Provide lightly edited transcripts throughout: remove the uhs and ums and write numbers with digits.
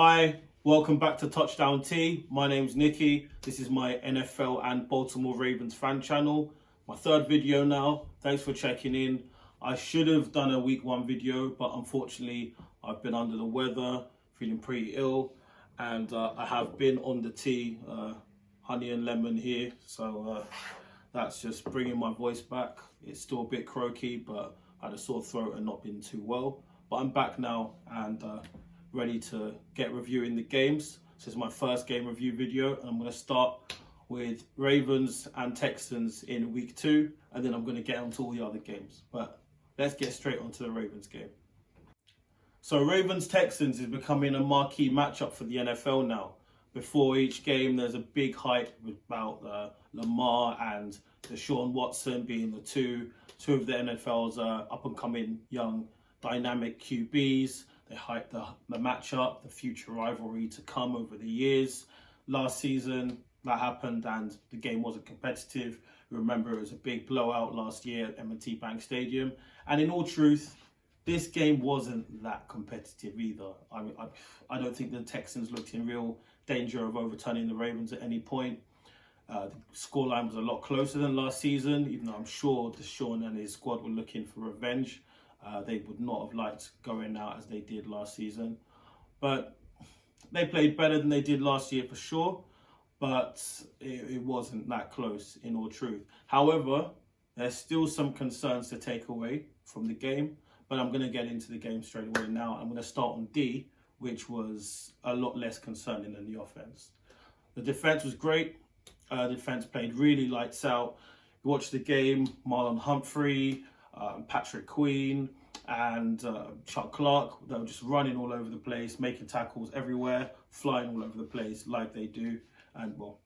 Hi, welcome back to Touchdown T. My name's Nicky. This is my NFL and Baltimore Ravens fan channel. My third video now. Thanks for checking in. I should have done a week one video, but unfortunately I've been under the weather, feeling pretty ill, and I have been on the tea, honey and lemon here. So that's just bringing my voice back. It's still a bit croaky, but I had a sore throat and not been too well. But I'm back now and ready to get reviewing the games. This is my first game review video, and I'm going to start with Ravens and Texans in week 2, and then I'm going to get onto all the other games. But let's get straight onto the Ravens game. So Ravens-Texans is becoming a marquee matchup for the NFL now. Before each game, there's a big hype about Lamar and Deshaun Watson being the two of the NFL's up-and-coming young dynamic QBs. They hype the matchup, the future rivalry to come over the years. Last season, that happened and the game wasn't competitive. Remember, it was a big blowout last year at M&T Bank Stadium. And in all truth, this game wasn't that competitive either. I don't think the Texans looked in real danger of overturning the Ravens at any point. The scoreline was a lot closer than last season, even though I'm sure Deshaun and his squad were looking for revenge. They would not have liked going out as they did last season. But they played better than they did last year for sure. But it wasn't that close in all truth. However, there's still some concerns to take away from the game. But I'm going to get into the game straight away now. I'm going to start on D, which was a lot less concerning than the offense. The defense was great. The defense played really lights out. You watch the game, Marlon Humphrey, Patrick Queen, and Chuck Clark. They were just running all over the place, making tackles everywhere, flying all over the place like they do. And well,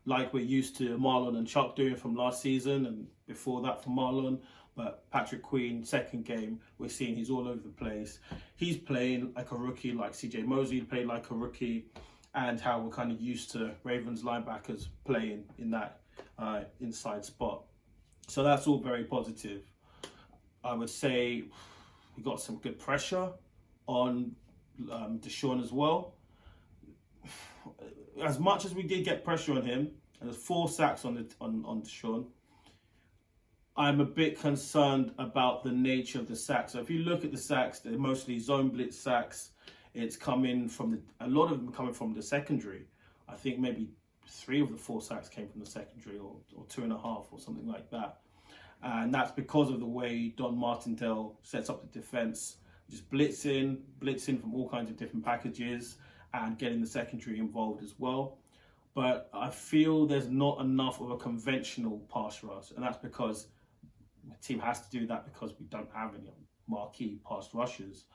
like we're used to Marlon and Chuck doing from last season and before that from Marlon. But Patrick Queen, second game, we're seeing he's all over the place. He's playing like a rookie, like CJ Mosley played like a rookie, and how we're kind of used to Ravens linebackers playing in that inside spot. So that's all very positive. I would say we got some good pressure on Deshaun as well. As much as we did get pressure on him, and there's 4 sacks on Deshaun, I'm a bit concerned about the nature of the sacks. So if you look at the sacks, they're mostly zone blitz sacks. It's coming from a lot of them coming from the secondary. I think maybe 3 of the 4 sacks came from the secondary, or 2.5 or something like that. And that's because of the way Don Martindale sets up the defense, just blitzing from all kinds of different packages and getting the secondary involved as well. But I feel there's not enough of a conventional pass rush, and that's because the team has to do that because we don't have any marquee pass rushers.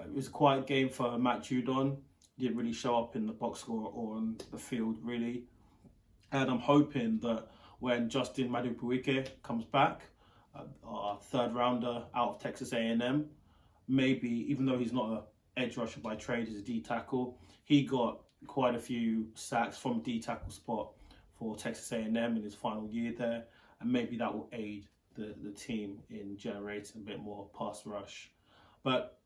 It was a quiet game for Matt Judon. He didn't really show up in the box score or on the field really. And I'm hoping that when Justin Madubuike comes back, our third rounder out of Texas A&M, maybe, even though he's not an edge rusher by trade, he's a D tackle, he got quite a few sacks from D tackle spot for Texas A&M in his final year there, and maybe that will aid the team in generating a bit more pass rush. But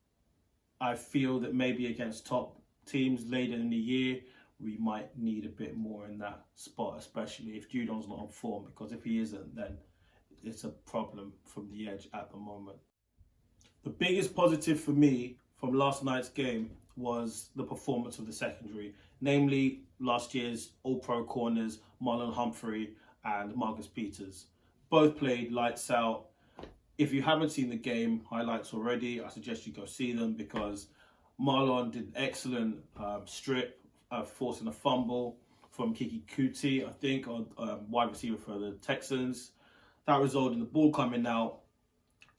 I feel that maybe against top teams later in the year, we might need a bit more in that spot, especially if Judon's not on form, because if he isn't, then it's a problem from the edge at the moment. The biggest positive for me from last night's game was the performance of the secondary, namely last year's All-Pro corners, Marlon Humphrey and Marcus Peters. Both played lights out. If you haven't seen the game highlights already, I suggest you go see them, because Marlon did an excellent strip, forcing a fumble from Kiki Kuti, I think, on wide receiver for the Texans. That resulted in the ball coming out.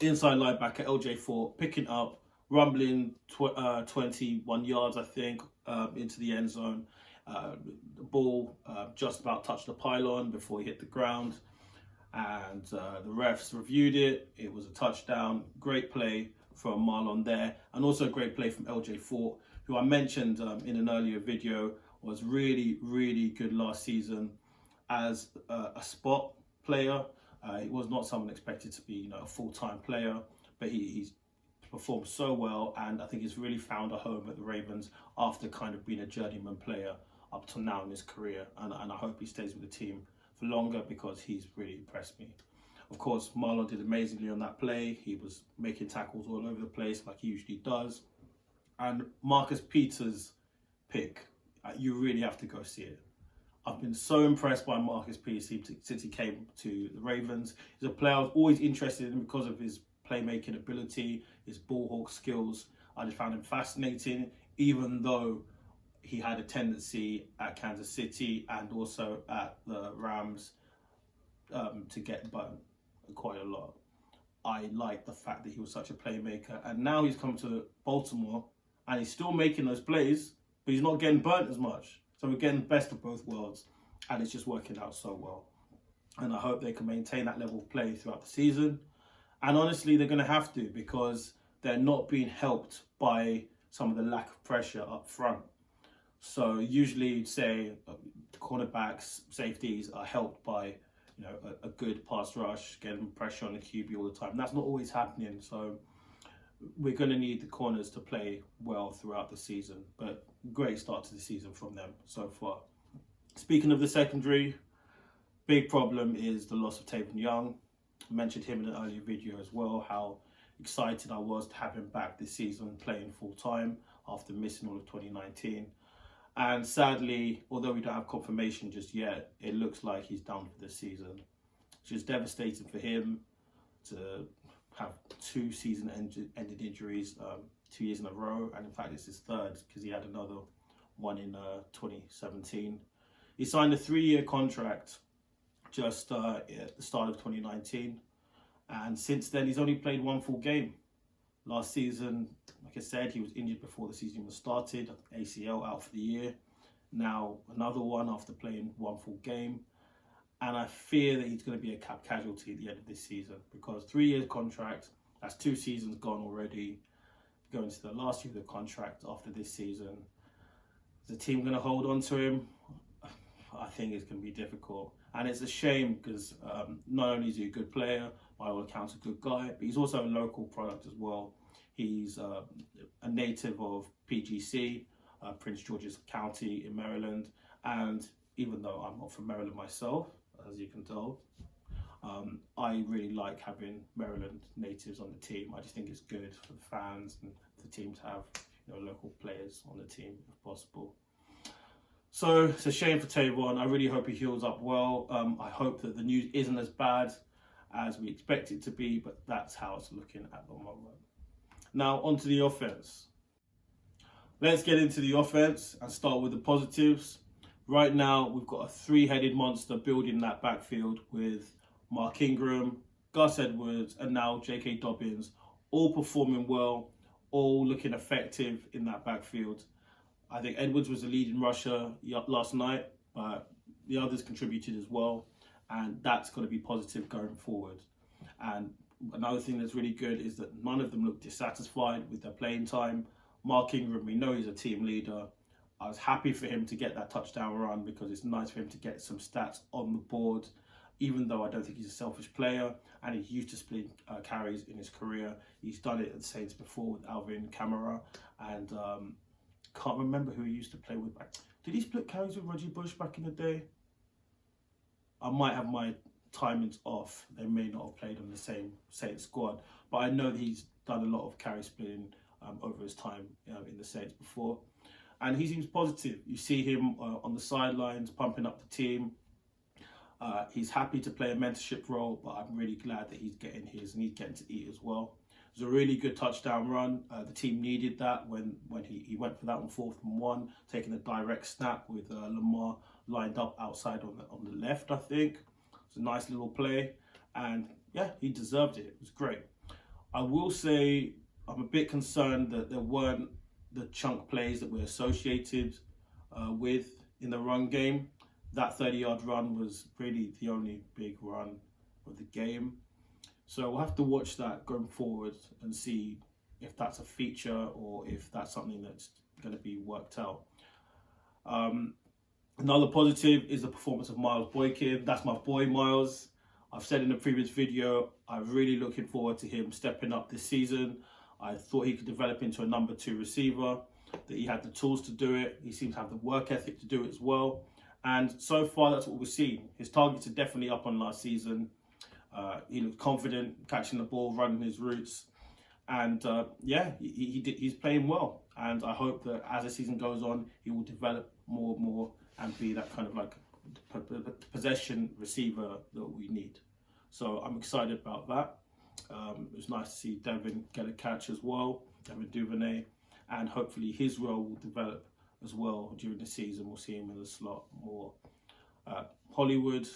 Inside linebacker LJ Fort picking up, rumbling 21 yards, I think, into the end zone. The ball just about touched the pylon before he hit the ground. And the refs reviewed it. It was a touchdown. Great play from Marlon there. And also a great play from LJ Fort, who I mentioned in an earlier video, was really, really good last season as a spot player. He was not someone expected to be, a full-time player, but he's performed so well, and I think he's really found a home at the Ravens after kind of being a journeyman player up to now in his career. And I hope he stays with the team for longer because he's really impressed me. Of course, Marlon did amazingly on that play. He was making tackles all over the place like he usually does. And Marcus Peters' pick, you really have to go see it. I've been so impressed by Marcus Peters since he came to the Ravens. He's a player I was always interested in because of his playmaking ability, his ball hawk skills. I just found him fascinating, even though he had a tendency at Kansas City and also at the Rams to get burned quite a lot. I like the fact that he was such a playmaker, and now he's come to Baltimore and he's still making those plays, but he's not getting burnt as much. So we're getting the best of both worlds, and it's just working out so well. And I hope they can maintain that level of play throughout the season. And honestly, they're going to have to, because they're not being helped by some of the lack of pressure up front. So usually, say, cornerbacks, safeties are helped by a good pass rush, getting pressure on the QB all the time. That's not always happening. So we're going to need the corners to play well throughout the season. But great start to the season from them so far. Speaking of the secondary, big problem is the loss of Tavon Young. I mentioned him in an earlier video as well, how excited I was to have him back this season playing full time after missing all of 2019. And sadly, although we don't have confirmation just yet, it looks like he's done for this season. It's just devastating for him to have 2 season-ended injuries 2 years in a row. And in fact, it's his third because he had another one in 2017. He signed a 3-year contract just at the start of 2019. And since then, he's only played 1 full game. Last season, like I said, he was injured before the season was started, ACL out for the year. Now, another one after playing 1 full game. And I fear that he's going to be a cap casualty at the end of this season, because 3-year contract, that's 2 seasons gone already. Going to the last year of the contract after this season. Is the team going to hold on to him? I think it's going to be difficult. And it's a shame because not only is he a good player, by all accounts a good guy, but he's also a local product as well. He's a native of PGC, Prince George's County in Maryland. And even though I'm not from Maryland myself, as you can tell, I really like having Maryland natives on the team. I just think it's good for the fans and the team to have local players on the team if possible. So it's a shame for Tavon. I really hope he heals up well. I hope that the news isn't as bad as we expect it to be, but that's how it's looking at the moment. Now onto the offense. Let's get into the offense and start with the positives. Right now, we've got a 3-headed monster building that backfield with Mark Ingram, Gus Edwards, and now J.K. Dobbins, all performing well, all looking effective in that backfield. I think Edwards was the leading rusher last night, but the others contributed as well, and that's going to be positive going forward. And another thing that's really good is that none of them look dissatisfied with their playing time. Mark Ingram, we know he's a team leader. I was happy for him to get that touchdown run because it's nice for him to get some stats on the board, even though I don't think he's a selfish player and he's used to splitting carries in his career. He's done it at the Saints before with Alvin Kamara, and can't remember who he used to play with. Did he split carries with Reggie Bush back in the day? I might have my timings off. They may not have played on the same Saints squad, but I know that he's done a lot of carry splitting over his time in the Saints before. And he seems positive. You see him on the sidelines pumping up the team. He's happy to play a mentorship role, but I'm really glad that he's getting his and he's getting to eat as well. It was a really good touchdown run. The team needed that when he went for that on 4th and 1, taking a direct snap with Lamar lined up outside on the left, I think. It's a nice little play. And yeah, he deserved it. It was great. I will say I'm a bit concerned that there weren't the chunk plays that we're associated with in the run game. That 30-yard run was really the only big run of the game. So we'll have to watch that going forward and see if that's a feature or if that's something that's going to be worked out. Another positive is the performance of Miles Boykin. That's my boy, Miles. I've said in the previous video, I'm really looking forward to him stepping up this season. I thought he could develop into a number 2 receiver, that he had the tools to do it. He seems to have the work ethic to do it as well. And so far, that's what we're seeing. His targets are definitely up on last season. He looked confident, catching the ball, running his routes. And he's playing well. And I hope that as the season goes on, he will develop more and more and be that kind of like possession receiver that we need. So I'm excited about that. It was nice to see Devin get a catch as well, Devin Duvernay, and hopefully his role will develop as well during the season. We'll see him in the slot more. Hollywood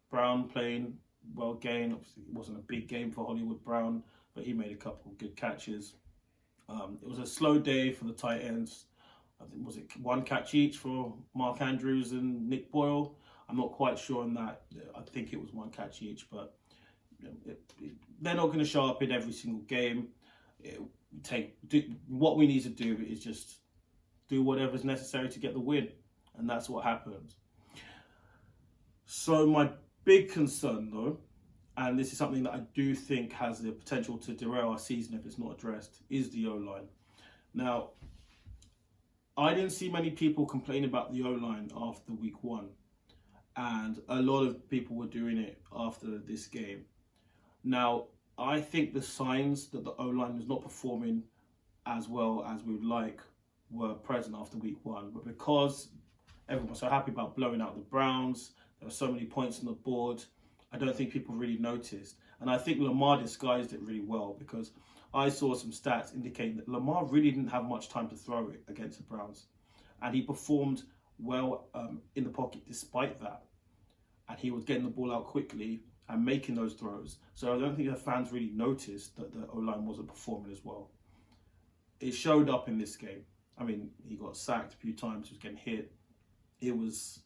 Brown playing well again. Obviously, it wasn't a big game for Hollywood Brown, but he made a couple of good catches. It was a slow day for the tight ends. I think, was it one catch each for Mark Andrews and Nick Boyle? I'm not quite sure on that. I think it was one catch each, but they're not going to show up in every single game. What we need to do is just do whatever's necessary to get the win, and that's what happens. So my big concern, though, and this is something that I do think has the potential to derail our season if it's not addressed, is the O-line. Now, I didn't see many people complain about the O-line after week 1. And a lot of people were doing it after this game. Now, I think the signs that the O-line was not performing as well as we would like were present after week 1. But because everyone was so happy about blowing out the Browns, there were so many points on the board, I don't think people really noticed. And I think Lamar disguised it really well, because I saw some stats indicating that Lamar really didn't have much time to throw it against the Browns. And he performed well in the pocket despite that. And he was getting the ball out quickly and making those throws. So I don't think the fans really noticed that the O-line wasn't performing as well. It showed up in this game. I mean, he got sacked a few times, he was getting hit. It was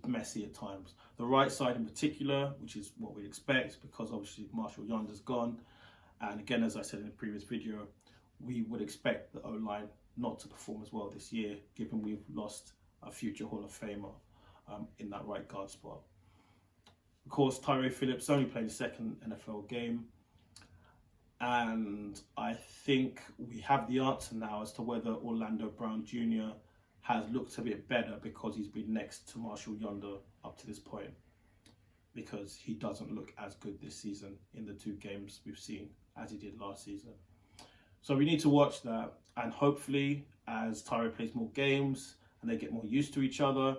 messy at times. The right side in particular, which is what we'd expect, because obviously Marshall Yonder's gone. And again, as I said in the previous video, we would expect the O-line not to perform as well this year, given we've lost a future Hall of Famer in that right guard spot. Of course, Tyree Phillips only played his second NFL game. And I think we have the answer now as to whether Orlando Brown Jr. has looked a bit better because he's been next to Marshall Yonder up to this point. Because he doesn't look as good this season in the 2 games we've seen as he did last season. So we need to watch that. And hopefully, as Tyree plays more games and they get more used to each other,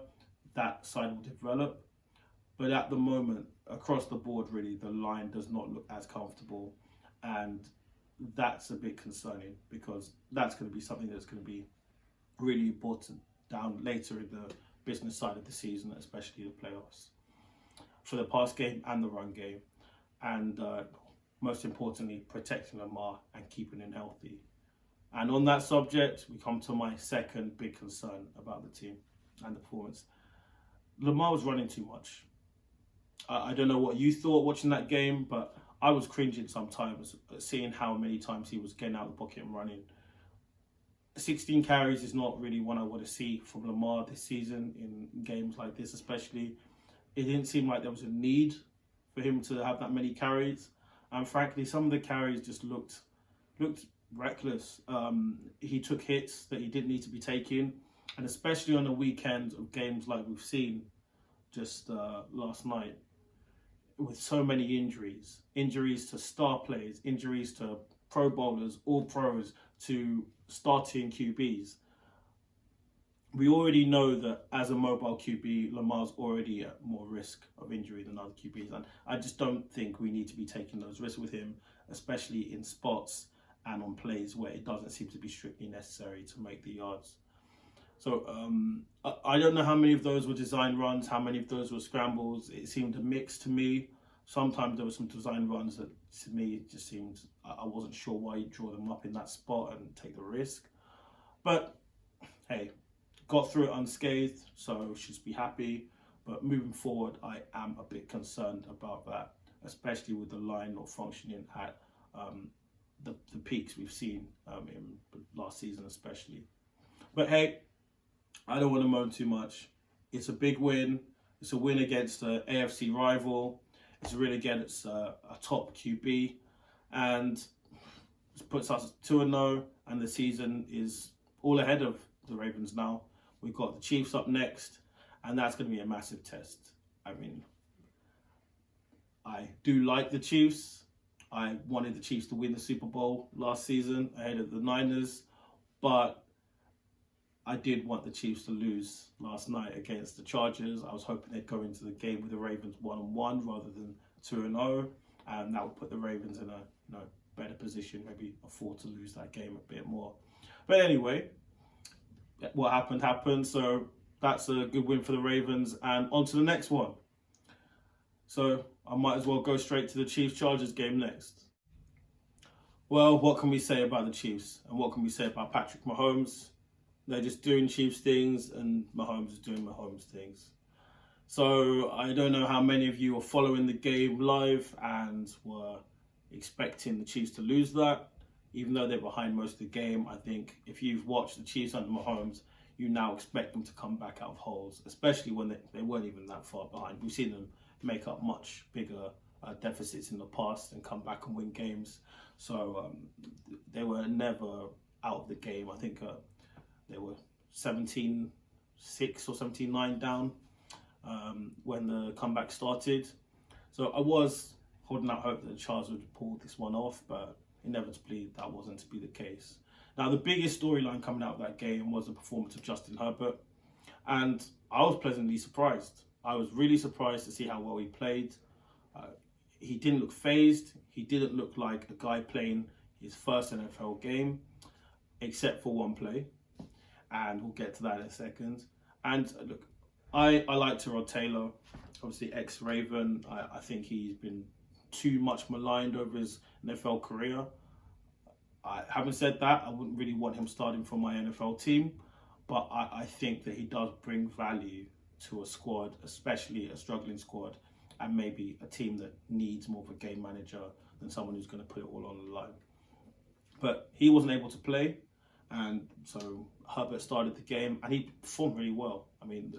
that side will develop. But at the moment, across the board, really, the line does not look as comfortable. And that's a bit concerning, because that's going to be something that's going to be really important down later in the business side of the season, especially the playoffs, for the pass game and the run game. And most importantly, protecting Lamar and keeping him healthy. And on that subject, we come to my second big concern about the team and the performance. Lamar was running too much. I don't know what you thought watching that game, but I was cringing sometimes seeing how many times he was getting out of the pocket and running. 16 carries is not really what I want to see from Lamar this season in games like this, especially. It didn't seem like there was a need for him to have that many carries. And frankly, some of the carries just looked reckless. He took hits that he didn't need to be taking. And especially on the weekend of games like we've seen just last night, with so many injuries to star players, injuries to pro bowlers, all pros, to starting QBs. We already know that as a mobile QB, Lamar's already at more risk of injury than other QBs. And I just don't think we need to be taking those risks with him, especially in spots and on plays where it doesn't seem to be strictly necessary to make the yards. So I don't know how many of those were design runs, how many of those were scrambles. It seemed a mix to me. Sometimes there were some design runs that, to me, it just seemed, I wasn't sure why you'd draw them up in that spot and take the risk. But hey, got through it unscathed, so should be happy. But moving forward, I am a bit concerned about that, especially with the line not functioning at the peaks we've seen in last season especially. But hey, I don't want to moan too much. It's a big win. It's a win against an AFC rival. It's a win against a top QB. And This puts us 2-0, and the season is all ahead of the Ravens now. We've got the Chiefs up next, and that's going to be a massive test. I mean, I do like the Chiefs. I wanted the Chiefs to win the Super Bowl last season ahead of the Niners, but I did want the Chiefs to lose last night against the Chargers. I was hoping they'd go into the game with the Ravens 1-1 rather than 2-0, and that would put the Ravens in a better position, maybe afford to lose that game a bit more. But anyway, what happened. So that's a good win for the Ravens, and on to the next one. So I might as well go straight to the Chiefs-Chargers game next. Well, what can we say about the Chiefs, and what can we say about Patrick Mahomes? They're just doing Chiefs things, and Mahomes is doing Mahomes things. So I don't know how many of you are following the game live and were expecting the Chiefs to lose that. Even though they're behind most of the game, I think if you've watched the Chiefs under Mahomes, you now expect them to come back out of holes, especially when they weren't even that far behind. We've seen them make up much bigger deficits in the past and come back and win games. So they were never out of the game. I think they were 17-6 or 17-9 down when the comeback started. So I was holding out hope that the Chargers would pull this one off, but inevitably that wasn't to be the case. Now, the biggest storyline coming out of that game was the performance of Justin Herbert, and I was pleasantly surprised. I was really surprised to see how well he played. He didn't look phased. He didn't look like a guy playing his first NFL game, except for one play, and we'll get to that in a second. And look, I like Tyrod Taylor, obviously ex-Raven. I think he's been too much maligned over his NFL career. Having said that, I wouldn't really want him starting for my NFL team, but I think that he does bring value to a squad, especially a struggling squad, and maybe a team that needs more of a game manager than someone who's going to put it all on the line. But he wasn't able to play, and so Herbert started the game, and he performed really well. I mean,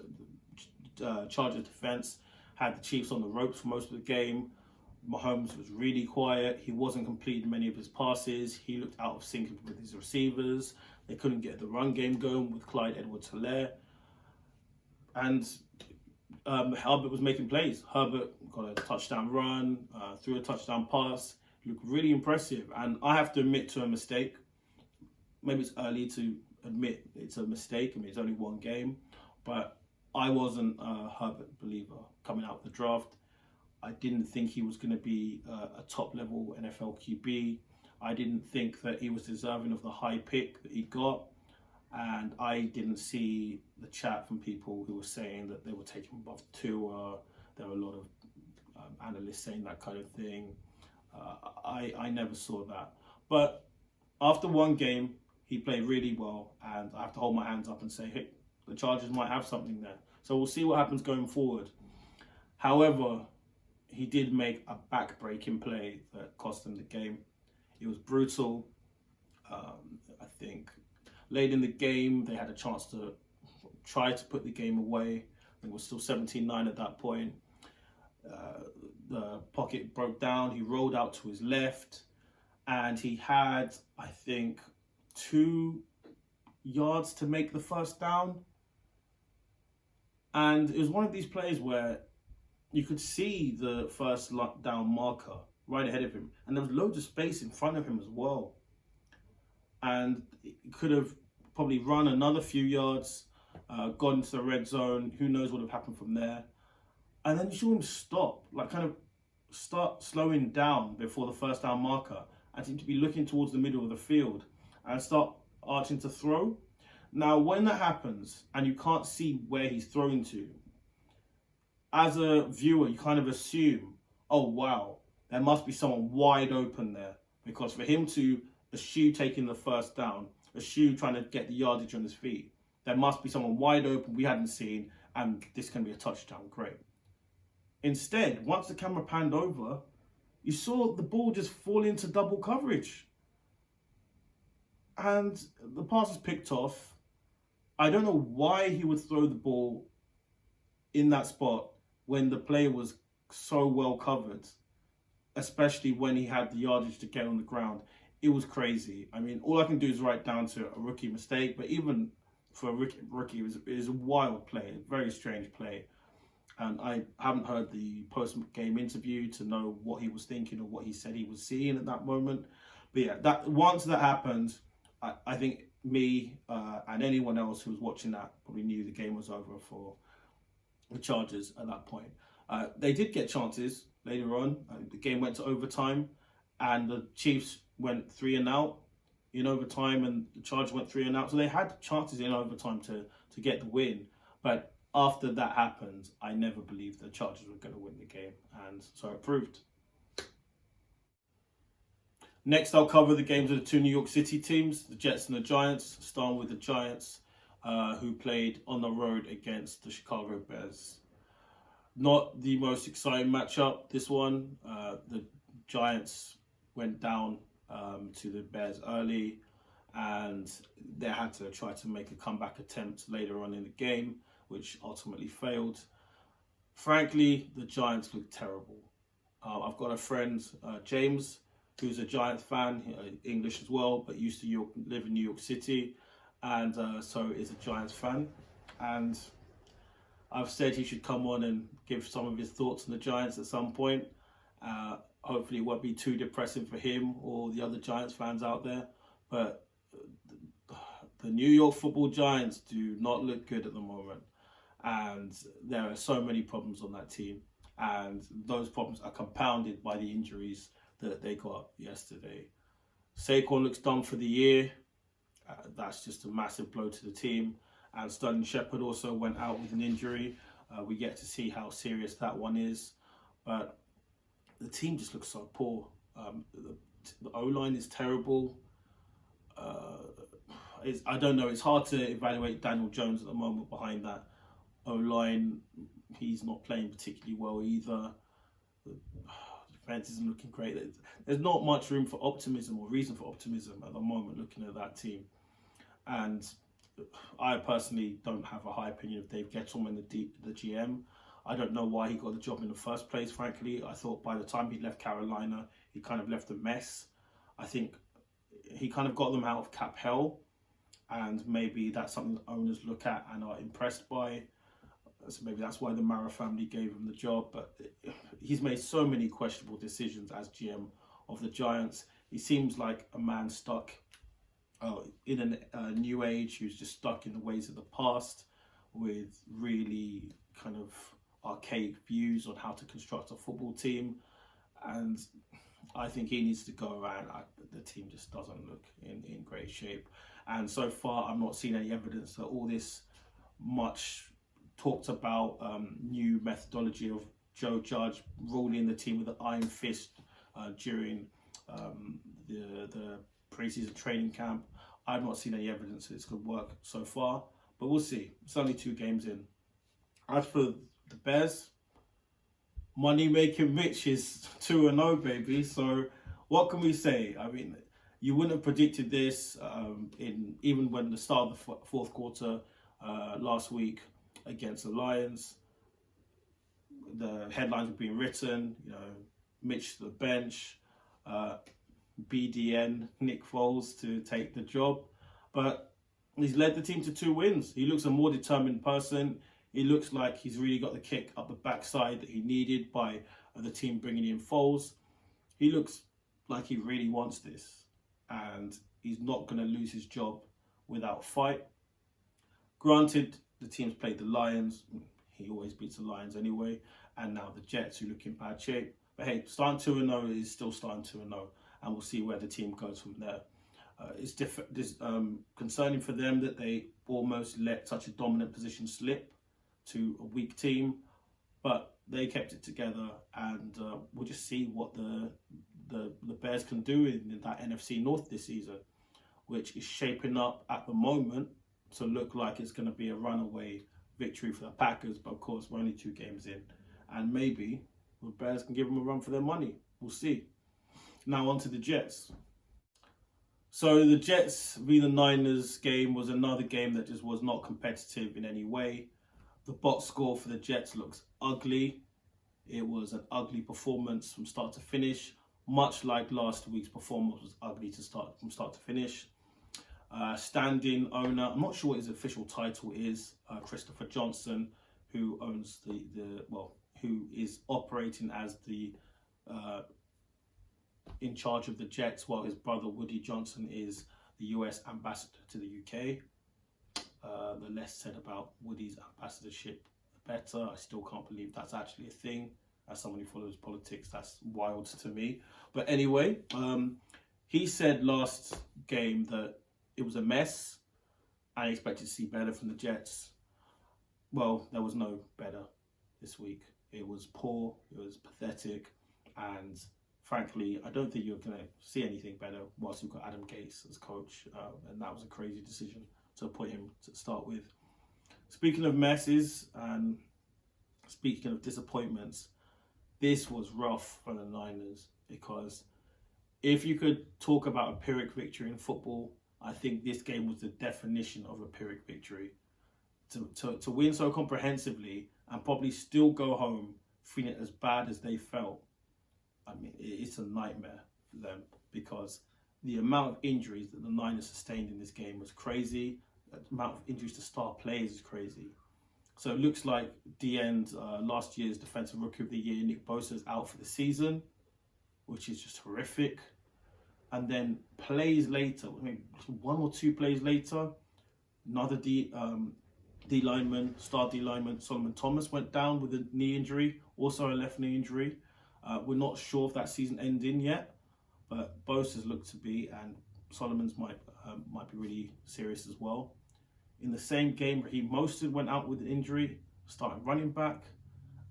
the Chargers defense had the Chiefs on the ropes for most of the game. Mahomes was really quiet. He wasn't completing many of his passes. He looked out of sync with his receivers. They couldn't get the run game going with Clyde Edwards-Helaire. And Herbert was making plays. Herbert got a touchdown run, threw a touchdown pass. He looked really impressive. And I have to admit to a mistake. Maybe it's early to admit it's a mistake. I mean, it's only one game. But I wasn't a Herbert believer coming out of the draft. I didn't think he was going to be a top-level NFL QB. I didn't think that he was deserving of the high pick that he got. And I didn't see the chat from people who were saying that they were taking him above Tua. There were a lot of analysts saying that kind of thing. I never saw that. But after one game, he played really well. And I have to hold my hands up and say, hey, the Chargers might have something there. So we'll see what happens going forward. However, he did make a back-breaking play that cost him the game. It was brutal. I think late in the game, they had a chance to try to put the game away. I think it was still 17-9 at that point. The pocket broke down. He rolled out to his left, and he had, I think, 2 yards to make the first down. And it was one of these plays where you could see the first down marker right ahead of him. And there was loads of space in front of him as well. And he could have probably run another few yards, gone into the red zone. Who knows what would have happened from there. And then you saw him stop, like kind of start slowing down before the first down marker. And seem to be looking towards the middle of the field and start arching to throw. Now, when that happens and you can't see where he's throwing to, as a viewer, you kind of assume, oh, wow, there must be someone wide open there. Because for him to eschew taking the first down, eschew trying to get the yardage on his feet, there must be someone wide open we hadn't seen, and this can be a touchdown. Great. Instead, once the camera panned over, you saw the ball just fall into double coverage. And the pass was picked off. I don't know why he would throw the ball in that spot when the player was so well covered, especially when he had the yardage to get on the ground. it was crazy. I mean, all I can do is write down to a rookie mistake, but even for a rookie, it was a wild play, a very strange play. And I haven't heard the post-game interview to know what he was thinking or what he said he was seeing at that moment. But yeah, that once that happened, I think me and anyone else who was watching that probably knew the game was over for the Chargers at that point. They did get chances later on. The game went to overtime, and the Chiefs went 3 and out in overtime, and the Chargers went 3 and out. So they had chances in overtime to get the win. But after that happened, I never believed the Chargers were going to win the game, and so it proved. Next, I'll cover the games of the two New York City teams, the Jets and the Giants, starting with the Giants, who played on the road against the Chicago Bears. Not the most exciting matchup, this one. The Giants went down to the Bears early, and they had to try to make a comeback attempt later on in the game, which ultimately failed. Frankly, the Giants looked terrible. I've got a friend, James, who's a Giants fan, English as well, but used to live in New York City, and so is a Giants fan. And I've said he should come on and give some of his thoughts on the Giants at some point. Hopefully it won't be too depressing for him or the other Giants fans out there. But the New York Football Giants do not look good at the moment. And there are so many problems on that team. And those problems are compounded by the injuries that they got yesterday. Saquon looks done for the year. That's just a massive blow to the team. And Sterling Shepard also went out with an injury. We get to see how serious that one is. But the team just looks so poor. The O-line is terrible. I don't know. It's hard to evaluate Daniel Jones at the moment behind that O-line. He's not playing particularly well either. The defense isn't looking great. There's not much room for optimism or reason for optimism at the moment looking at that team. And I personally don't have a high opinion of Dave Gettleman, the GM. I don't know why he got the job in the first place, frankly. I thought by the time he left Carolina, he kind of left a mess. I think he kind of got them out of cap hell, and maybe that's something that owners look at and are impressed by. So maybe that's why the Mara family gave him the job. But he's made so many questionable decisions as GM of the Giants. He seems like a man stuck in a new age who's just stuck in the ways of the past with really kind of archaic views on how to construct a football team. And I think he needs to go around. The team just doesn't look in great shape. And so far, I'm not seeing any evidence that all this much talked about new methodology of Joe Judge ruling the team with an iron fist during the preseason training camp. I've not seen any evidence that it's going to work so far, but we'll see. It's only 2 games in. As for the Bears, money making Mitch is 2-0, baby. So what can we say? I mean, you wouldn't have predicted this even when the start of the fourth quarter last week against the Lions. The headlines were being written, Mitch to the bench, BDN, Nick Foles to take the job. But he's led the team to 2 wins. He looks a more determined person. He looks like he's really got the kick up the backside that he needed by the team bringing in Foles. He looks like he really wants this. And he's not going to lose his job without a fight. Granted, the team's played the Lions. He always beats the Lions anyway. And now the Jets, who look in bad shape. But hey, starting 2-0 is still starting 2-0. And we'll see where the team goes from there. It's concerning for them that they almost let such a dominant position slip to a weak team. But they kept it together. And we'll just see what the Bears can do in that NFC North this season, which is shaping up at the moment to look like it's going to be a runaway victory for the Packers. But of course, we're only 2 games in, and maybe the Bears can give them a run for their money. We'll see. Now on to the Jets. So the Jets v the Niners game was another game that just was not competitive in any way. The box score for the Jets looks ugly. It was an ugly performance from start to finish. much like last week's performance was ugly from start to finish. Standing owner, I'm not sure what his official title is, Christopher Johnson, who owns who is operating as the in charge of the Jets, while his brother Woody Johnson is the US ambassador to the UK. The less said about Woody's ambassadorship, the better. I still can't believe that's actually a thing. As someone who follows politics, that's wild to me. But anyway, he said last game that it was a mess. I expected to see better from the Jets. Well, there was no better this week. It was poor, it was pathetic, and frankly, I don't think you're going to see anything better whilst you've got Adam Gase as coach, and that was a crazy decision to appoint him to start with. Speaking of messes and speaking of disappointments, this was rough for the Niners, because if you could talk about a Pyrrhic victory in football, I think this game was the definition of a Pyrrhic victory. To win so comprehensively and probably still go home feeling as bad as they felt, I mean, it's a nightmare for them, because the amount of injuries that the Niners sustained in this game was crazy. The amount of injuries to star players is crazy. So it looks like the end, last year's Defensive Rookie of the Year, Nick Bosa, is out for the season, which is just horrific. And then plays later, I mean, 1 or 2 plays later, another star D lineman, Solomon Thomas, went down with a knee injury, also a left knee injury. We're not sure if that season ending yet, but Bosa's looked to be, and Solomon's might be really serious as well. In the same game, Raheem Mostert went out with an injury, starting running back,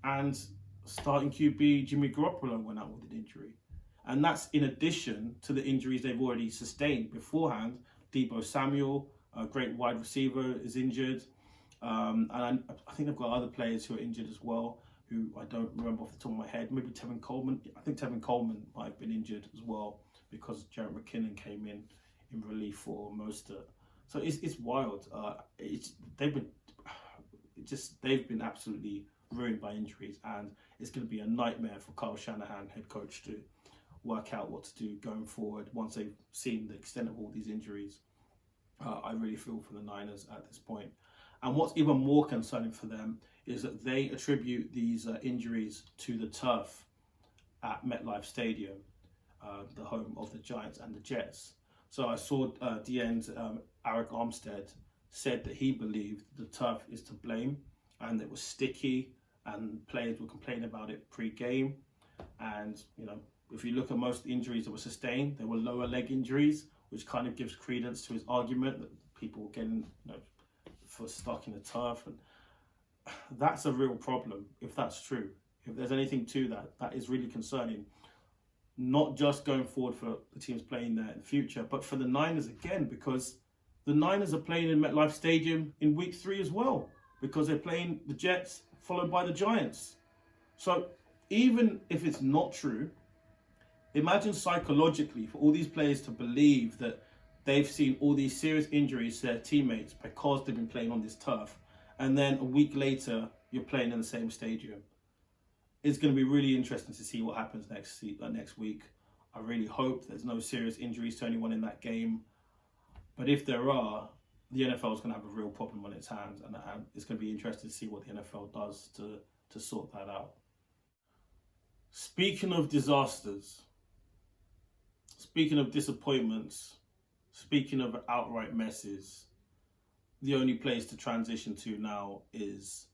and starting QB Jimmy Garoppolo went out with an injury. And that's in addition to the injuries they've already sustained beforehand. Deebo Samuel, a great wide receiver, is injured. And I think they've got other players who are injured as well, who I don't remember off the top of my head. Maybe Tevin Coleman. I think Tevin Coleman might have been injured as well, because Jarrett McKinnon came in relief for Mostert. So it's wild. They've been absolutely ruined by injuries, and it's going to be a nightmare for Kyle Shanahan, head coach, to work out what to do going forward once they've seen the extent of all these injuries. I really feel for the Niners at this point. And what's even more concerning for them is that they attribute these injuries to the turf at MetLife Stadium, the home of the Giants and the Jets. So I saw DN's Eric Armstead said that he believed the turf is to blame, and it was sticky, and players were complaining about it pre-game. And, you know, if you look at most injuries that were sustained, they were lower leg injuries, which kind of gives credence to his argument that people were getting, for stuck in the turf. And that's a real problem if that's true. If there's anything to that, that is really concerning. Not just going forward for the teams playing there in the future, but for the Niners again, because the Niners are playing in MetLife Stadium in week 3 as well, because they're playing the Jets followed by the Giants. So even if it's not true, imagine psychologically for all these players to believe that they've seen all these serious injuries to their teammates because they've been playing on this turf, and then a week later you're playing in the same stadium. It's going to be really interesting to see what happens next week. I really hope there's no serious injuries to anyone in that game. But if there are, the NFL is going to have a real problem on its hands, and it's going to be interesting to see what the NFL does to sort that out. Speaking of disasters, speaking of disappointments, speaking of outright messes, the only place to transition to now is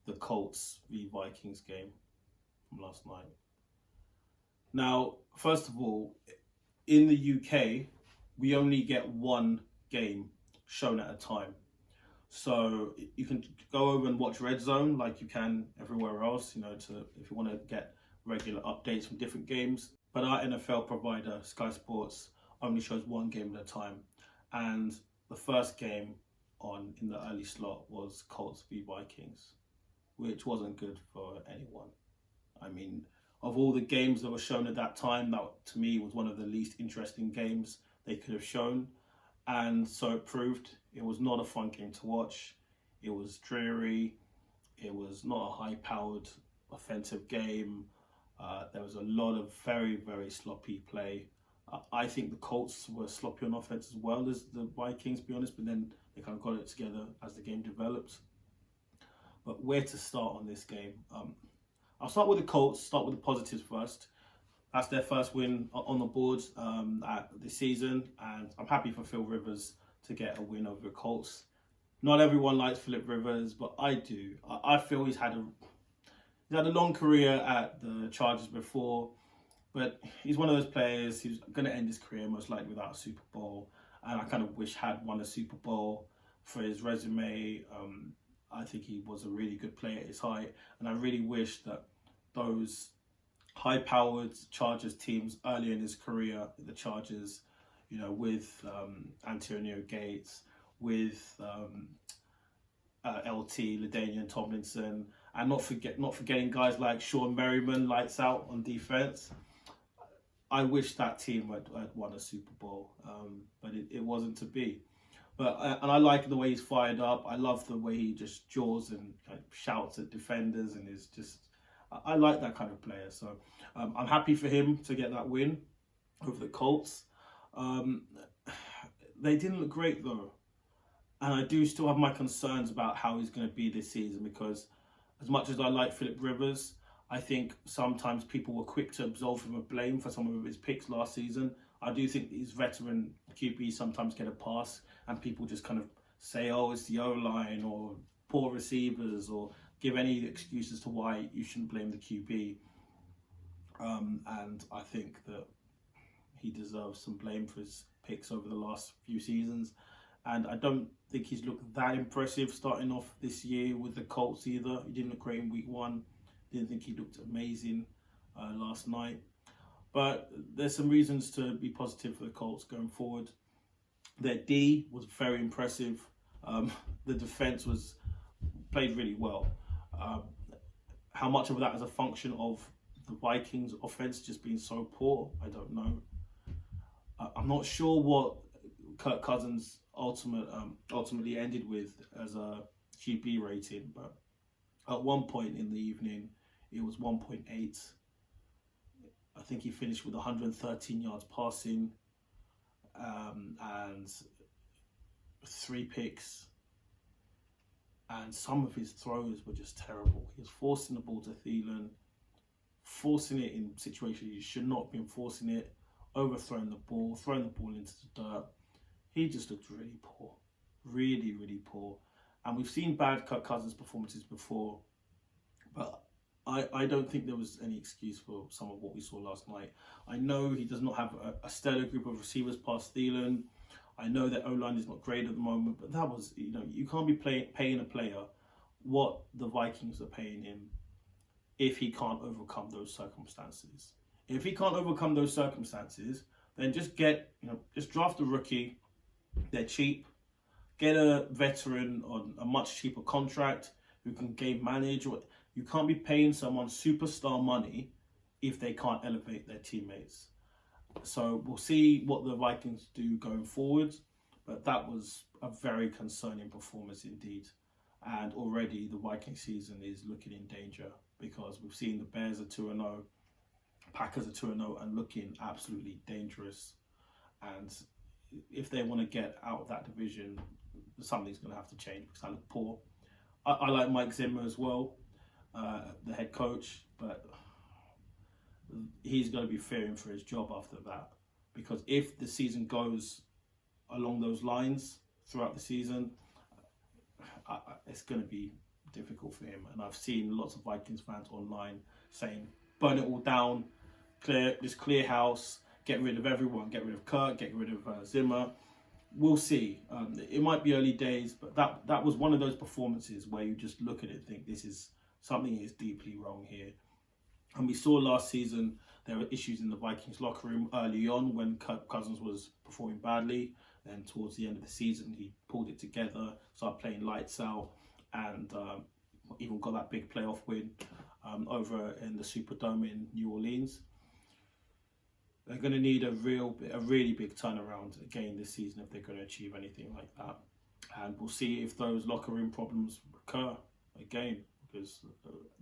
the Colts v Vikings game from last night. Now, first of all, in the UK, we only get one game shown at a time. So you can go over and watch Red Zone like you can everywhere else, if you want to get regular updates from different games. But our NFL provider, Sky Sports, only shows one game at a time. And the first game in the early slot was Colts v Vikings, which wasn't good for anyone. I mean, of all the games that were shown at that time, that to me was one of the least interesting games they could have shown. And so it proved. It was not a fun game to watch. It was dreary. It was not a high-powered offensive game. There was a lot of very, very sloppy play. I think the Colts were sloppy on offense as well as the Vikings, to be honest, but then they kind of got it together as the game developed. But where to start on this game? I'll start with the Colts, start with the positives first. That's their first win on the board this season, and I'm happy for Phil Rivers to get a win over the Colts. Not everyone likes Philip Rivers, but I do. I feel he's had a long career at the Chargers before, but he's one of those players who's going to end his career most likely without a Super Bowl, and I kind of wish had won a Super Bowl for his resume. I think he was a really good player at his height, and I really wish that those high-powered Chargers teams earlier in his career, the Chargers, with Antonio Gates, with LT, LaDainian Tomlinson, and not forgetting guys like Sean Merriman, lights out on defense. I wish that team had won a Super Bowl, but it wasn't to be. But and I like the way he's fired up. I love the way he just jaws and kind of shouts at defenders, and is just. I like that kind of player. So I'm happy for him to get that win over the Colts. They didn't look great though, and I do still have my concerns about how he's going to be this season, because as much as I like Philip Rivers, I think sometimes people were quick to absolve him of blame for some of his picks last season. I do think these veteran QBs sometimes get a pass, and people just kind of say, oh, it's the O-line or poor receivers, or give any excuse as to why you shouldn't blame the QB. And I think that he deserves some blame for his picks over the last few seasons. And I don't think he's looked that impressive starting off this year with the Colts either. He didn't look great in week 1. Didn't think he looked amazing last night. But there's some reasons to be positive for the Colts going forward. Their D was very impressive. The defense played really well. How much of that is a function of the Vikings offense just being so poor, I don't know. I'm not sure what Kirk Cousins ultimately ended with as a QB rating, but at one point in the evening, it was 1.8. I think he finished with 113 yards passing and 3 picks. And some of his throws were just terrible. He was forcing the ball to Thielen, forcing it in situations you should not have been forcing it, overthrowing the ball, throwing the ball into the dirt. He just looked really poor. Really, really poor. And we've seen bad Kirk Cousins performances before, but I don't think there was any excuse for some of what we saw last night. I know he does not have a stellar group of receivers past Thielen. I know that O-line is not great at the moment, but that was, you can't be paying a player what the Vikings are paying him if he can't overcome those circumstances. If he can't overcome those circumstances, then just draft a rookie. They're cheap. Get a veteran on a much cheaper contract who can game manage. You can't be paying someone superstar money if they can't elevate their teammates. So we'll see what the Vikings do going forward, but that was a very concerning performance indeed. And already the Viking season is looking in danger, because we've seen the Bears are 2-0, Packers are 2-0 and looking absolutely dangerous. And if they want to get out of that division, something's going to have to change, because I look poor. I like Mike Zimmer as well, the head coach, but he's going to be fearing for his job after that, because if the season goes along those lines throughout the season, it's going to be difficult for him. And I've seen lots of Vikings fans online saying, burn it all down, clear house, get rid of everyone, get rid of Kirk, get rid of Zimmer. We'll see. It might be early days, but that was one of those performances where you just look at it and think, something is deeply wrong here. And we saw last season there were issues in the Vikings locker room early on when Kirk Cousins was performing badly. Then towards the end of the season, he pulled it together, started playing lights out, and even got that big playoff win over in the Superdome in New Orleans. They're going to need a really big turnaround again this season if they're going to achieve anything like that. And we'll see if those locker room problems recur again, because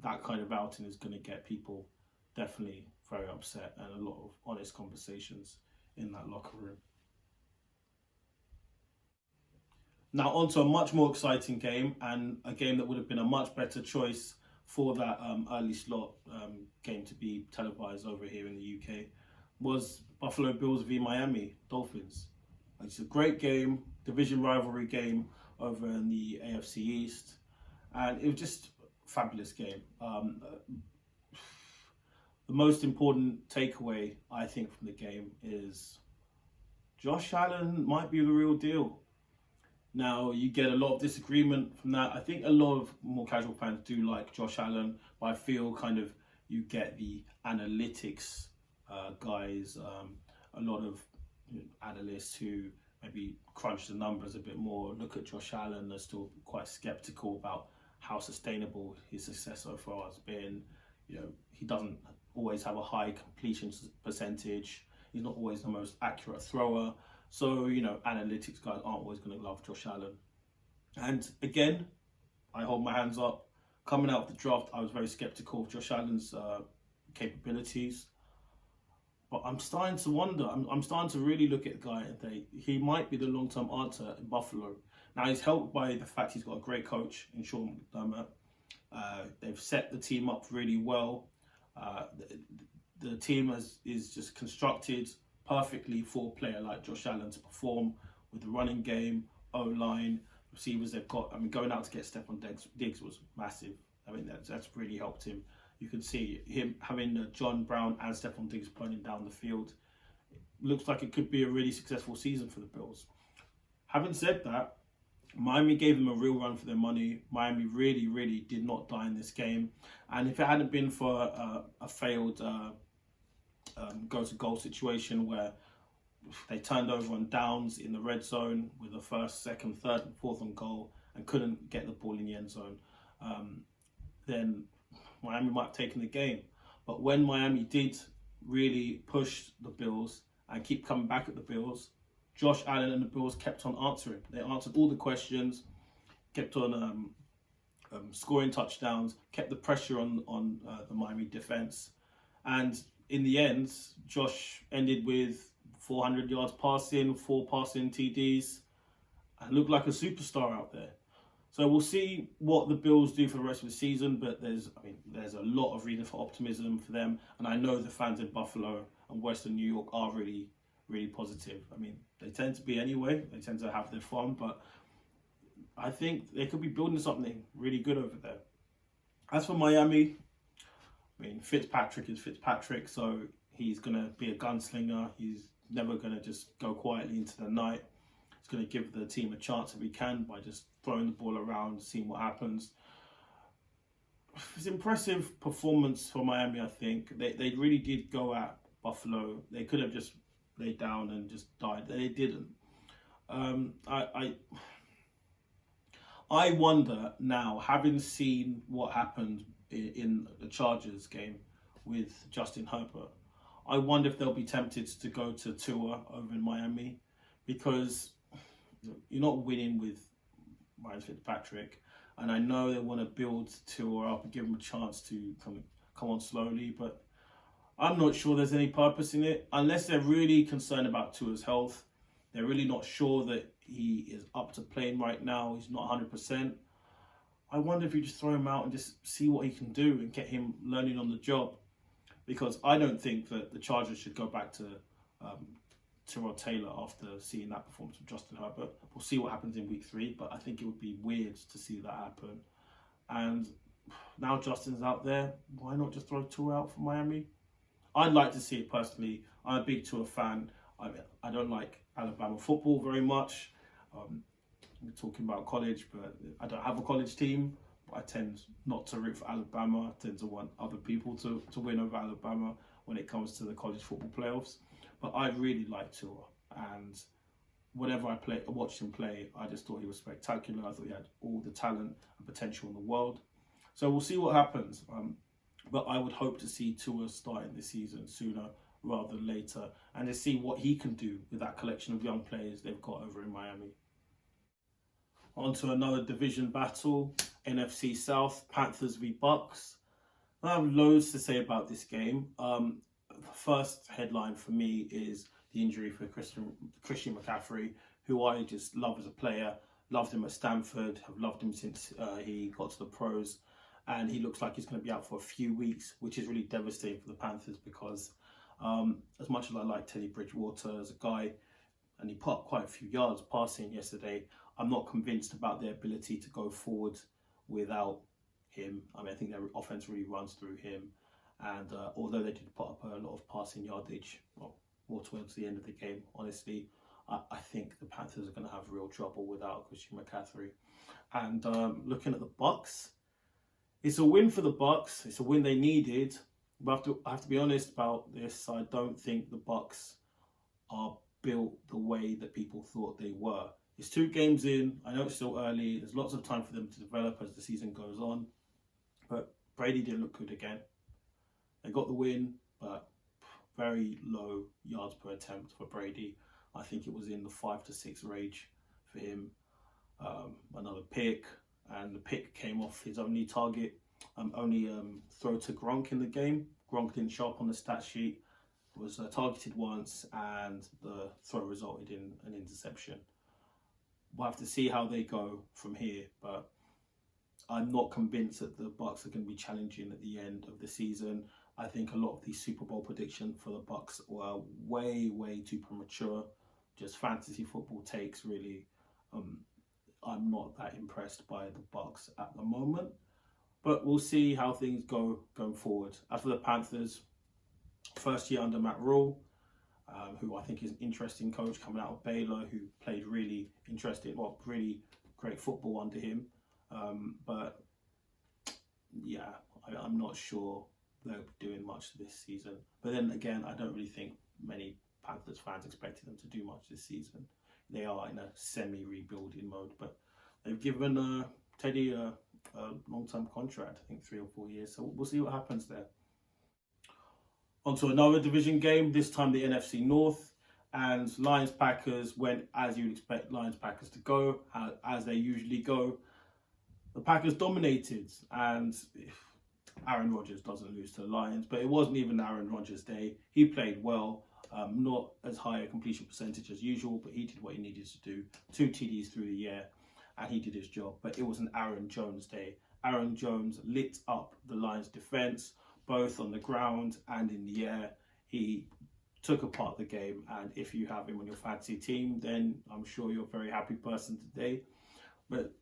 that kind of outing is going to get people definitely very upset, and a lot of honest conversations in that locker room. Now on to a much more exciting game, and a game that would have been a much better choice for that early slot game to be televised over here in the UK, was Buffalo Bills v Miami Dolphins. It's a great game, division rivalry game over in the AFC East, and it was just a fabulous game. The most important takeaway, I think, from the game is Josh Allen might be the real deal. Now, you get a lot of disagreement from that. I think a lot of more casual fans do like Josh Allen, but I feel kind of you get the analytics guys, a lot of analysts who maybe crunch the numbers a bit more, look at Josh Allen, are still quite skeptical about how sustainable his success so far has been. He doesn't always have a high completion percentage. He's not always the most accurate thrower. So, analytics guys aren't always going to love Josh Allen. And again, I hold my hands up. Coming out of the draft, I was very skeptical of Josh Allen's capabilities. But I'm starting to wonder. I'm starting to really look at the guy and think he might be the long-term answer in Buffalo. Now, he's helped by the fact he's got a great coach in Sean McDermott. They've set the team up really well. The team is just constructed perfectly for a player like Josh Allen to perform with the running game, O-line, receivers they've got. Going out to get Stephon Diggs was massive. That's really helped him. You can see him having John Brown and Stephon Diggs running down the field. Looks like it could be a really successful season for the Bills. Having said that, Miami gave them a real run for their money. Miami really, really did not die in this game. And if it hadn't been for a failed go-to-goal situation where they turned over on downs in the red zone with the first, second, third, and fourth on goal and couldn't get the ball in the end zone, then Miami might have taken the game. But when Miami did really push the Bills and keep coming back at the Bills, Josh Allen and the Bills kept on answering. They answered all the questions, kept on scoring touchdowns, kept the pressure on the Miami defense. And in the end, Josh ended with 400 yards passing, 4 passing TDs, and looked like a superstar out there. So we'll see what the Bills do for the rest of the season, but there's a lot of reason for optimism for them. And I know the fans in Buffalo and Western New York are really, really positive. They tend to be anyway. They tend to have their fun, but I think they could be building something really good over there. As for Miami, Fitzpatrick is Fitzpatrick, so he's going to be a gunslinger. He's never going to just go quietly into the night. He's going to give the team a chance if he can by just throwing the ball around, seeing what happens. It's an impressive performance for Miami, I think. They really did go at Buffalo. They could have just laid down and just died. They didn't. I wonder now, having seen what happened in the Chargers game with Justin Herbert, I wonder if they'll be tempted to go to Tua over in Miami, because you're not winning with Ryan Fitzpatrick, and I know they want to build Tua up and give him a chance to come on slowly, but I'm not sure there's any purpose in it unless they're really concerned about Tua's health. They're really not sure that he is up to playing right now. He's not 100%. I wonder if you just throw him out and just see what he can do and get him learning on the job. Because I don't think that the Chargers should go back to Tyrod Taylor after seeing that performance from Justin Herbert. We'll see what happens in week 3, but I think it would be weird to see that happen. And now Justin's out there, why not just throw Tua out for Miami? I'd like to see it personally. I'm a big Tua fan. I don't like Alabama football very much. We're talking about college, but I don't have a college team. I tend not to root for Alabama. I tend to want other people to win over Alabama when it comes to the college football playoffs. But I really like Tua, and whenever I watched him play, I just thought he was spectacular. I thought he had all the talent and potential in the world. So we'll see what happens. But I would hope to see Tua starting this season sooner rather than later, and to see what he can do with that collection of young players they've got over in Miami. On to another division battle, NFC South, Panthers v Bucks. I have loads to say about this game. The first headline for me is the injury for Christian McCaffrey, who I just love as a player. Loved him at Stanford, have loved him since he got to the pros. And he looks like he's going to be out for a few weeks, which is really devastating for the Panthers because as much as I like Teddy Bridgewater as a guy, and he put up quite a few yards passing yesterday, I'm not convinced about their ability to go forward without him. I mean, I think their offense really runs through him. And although they did put up a lot of passing yardage, well, more towards the end of the game, honestly, I think the Panthers are going to have real trouble without Christian McCaffrey. And looking at the Bucs, it's a win for the Bucs. It's a win they needed. But I have to be honest about this. I don't think the Bucs are built the way that people thought they were. It's 2 games in. I know it's still early. There's lots of time for them to develop as the season goes on. But Brady didn't look good again. They got the win, but very low yards per attempt for Brady. I think it was in the 5 to 6 range for him. Another pick, and the pick came off his only target, only throw to Gronk in the game. Gronk didn't show up on the stat sheet, was targeted once, and the throw resulted in an interception. We'll have to see how they go from here, but I'm not convinced that the Bucs are going to be challenging at the end of the season. I think a lot of these Super Bowl predictions for the Bucs were way too premature. Just fantasy football takes, really. I'm not that impressed by the Bucs at the moment, but we'll see how things go going forward. As for the Panthers, first year under Matt Rule, who I think is an interesting coach coming out of Baylor, who played really interesting, really great football under him. But yeah, I'm not sure they'll be doing much this season. But then again, I don't really think many Panthers fans expected them to do much this season. They are in a semi-rebuilding mode, but they've given Teddy a long-term contract, I think 3 or 4 years. So we'll see what happens there. On to another division game, this time the NFC North, and Lions-Packers went as you'd expect Lions-Packers to go, as they usually go. The Packers dominated, and Aaron Rodgers doesn't lose to the Lions, but it wasn't even Aaron Rodgers' day. He played well, not as high a completion percentage as usual, but he did what he needed to do. 2 TDs through the air, and he did his job. But it was an Aaron Jones day. Aaron Jones lit up the Lions' defense, both on the ground and in the air. He took apart the game, and if you have him on your fantasy team, then I'm sure you're a very happy person today. But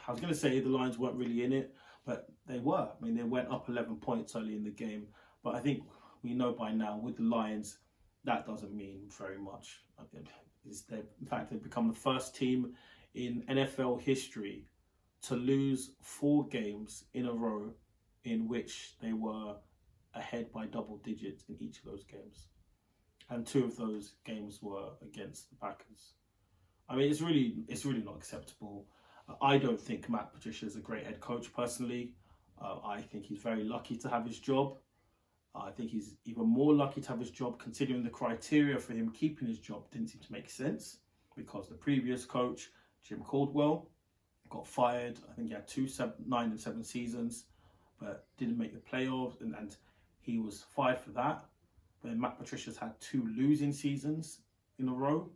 I was going to say the Lions weren't really in it, but they were. I mean, they went up 11 points early in the game, but I think we know by now with the Lions, that doesn't mean very much. In fact, they've become the first team in NFL history to lose 4 games in a row in which they were ahead by double digits in each of those games. And 2 of those games were against the Packers. I mean, it's really not acceptable. I don't think Matt Patricia is a great head coach personally. I think he's very lucky to have his job. I think he's even more lucky to have his job considering the criteria for him keeping his job didn't seem to make sense, because the previous coach, Jim Caldwell, got fired. I think he had 9 and 7 seasons, but didn't make the playoffs, and he was fired for that. But Matt Patricia's had 2 losing seasons in a row,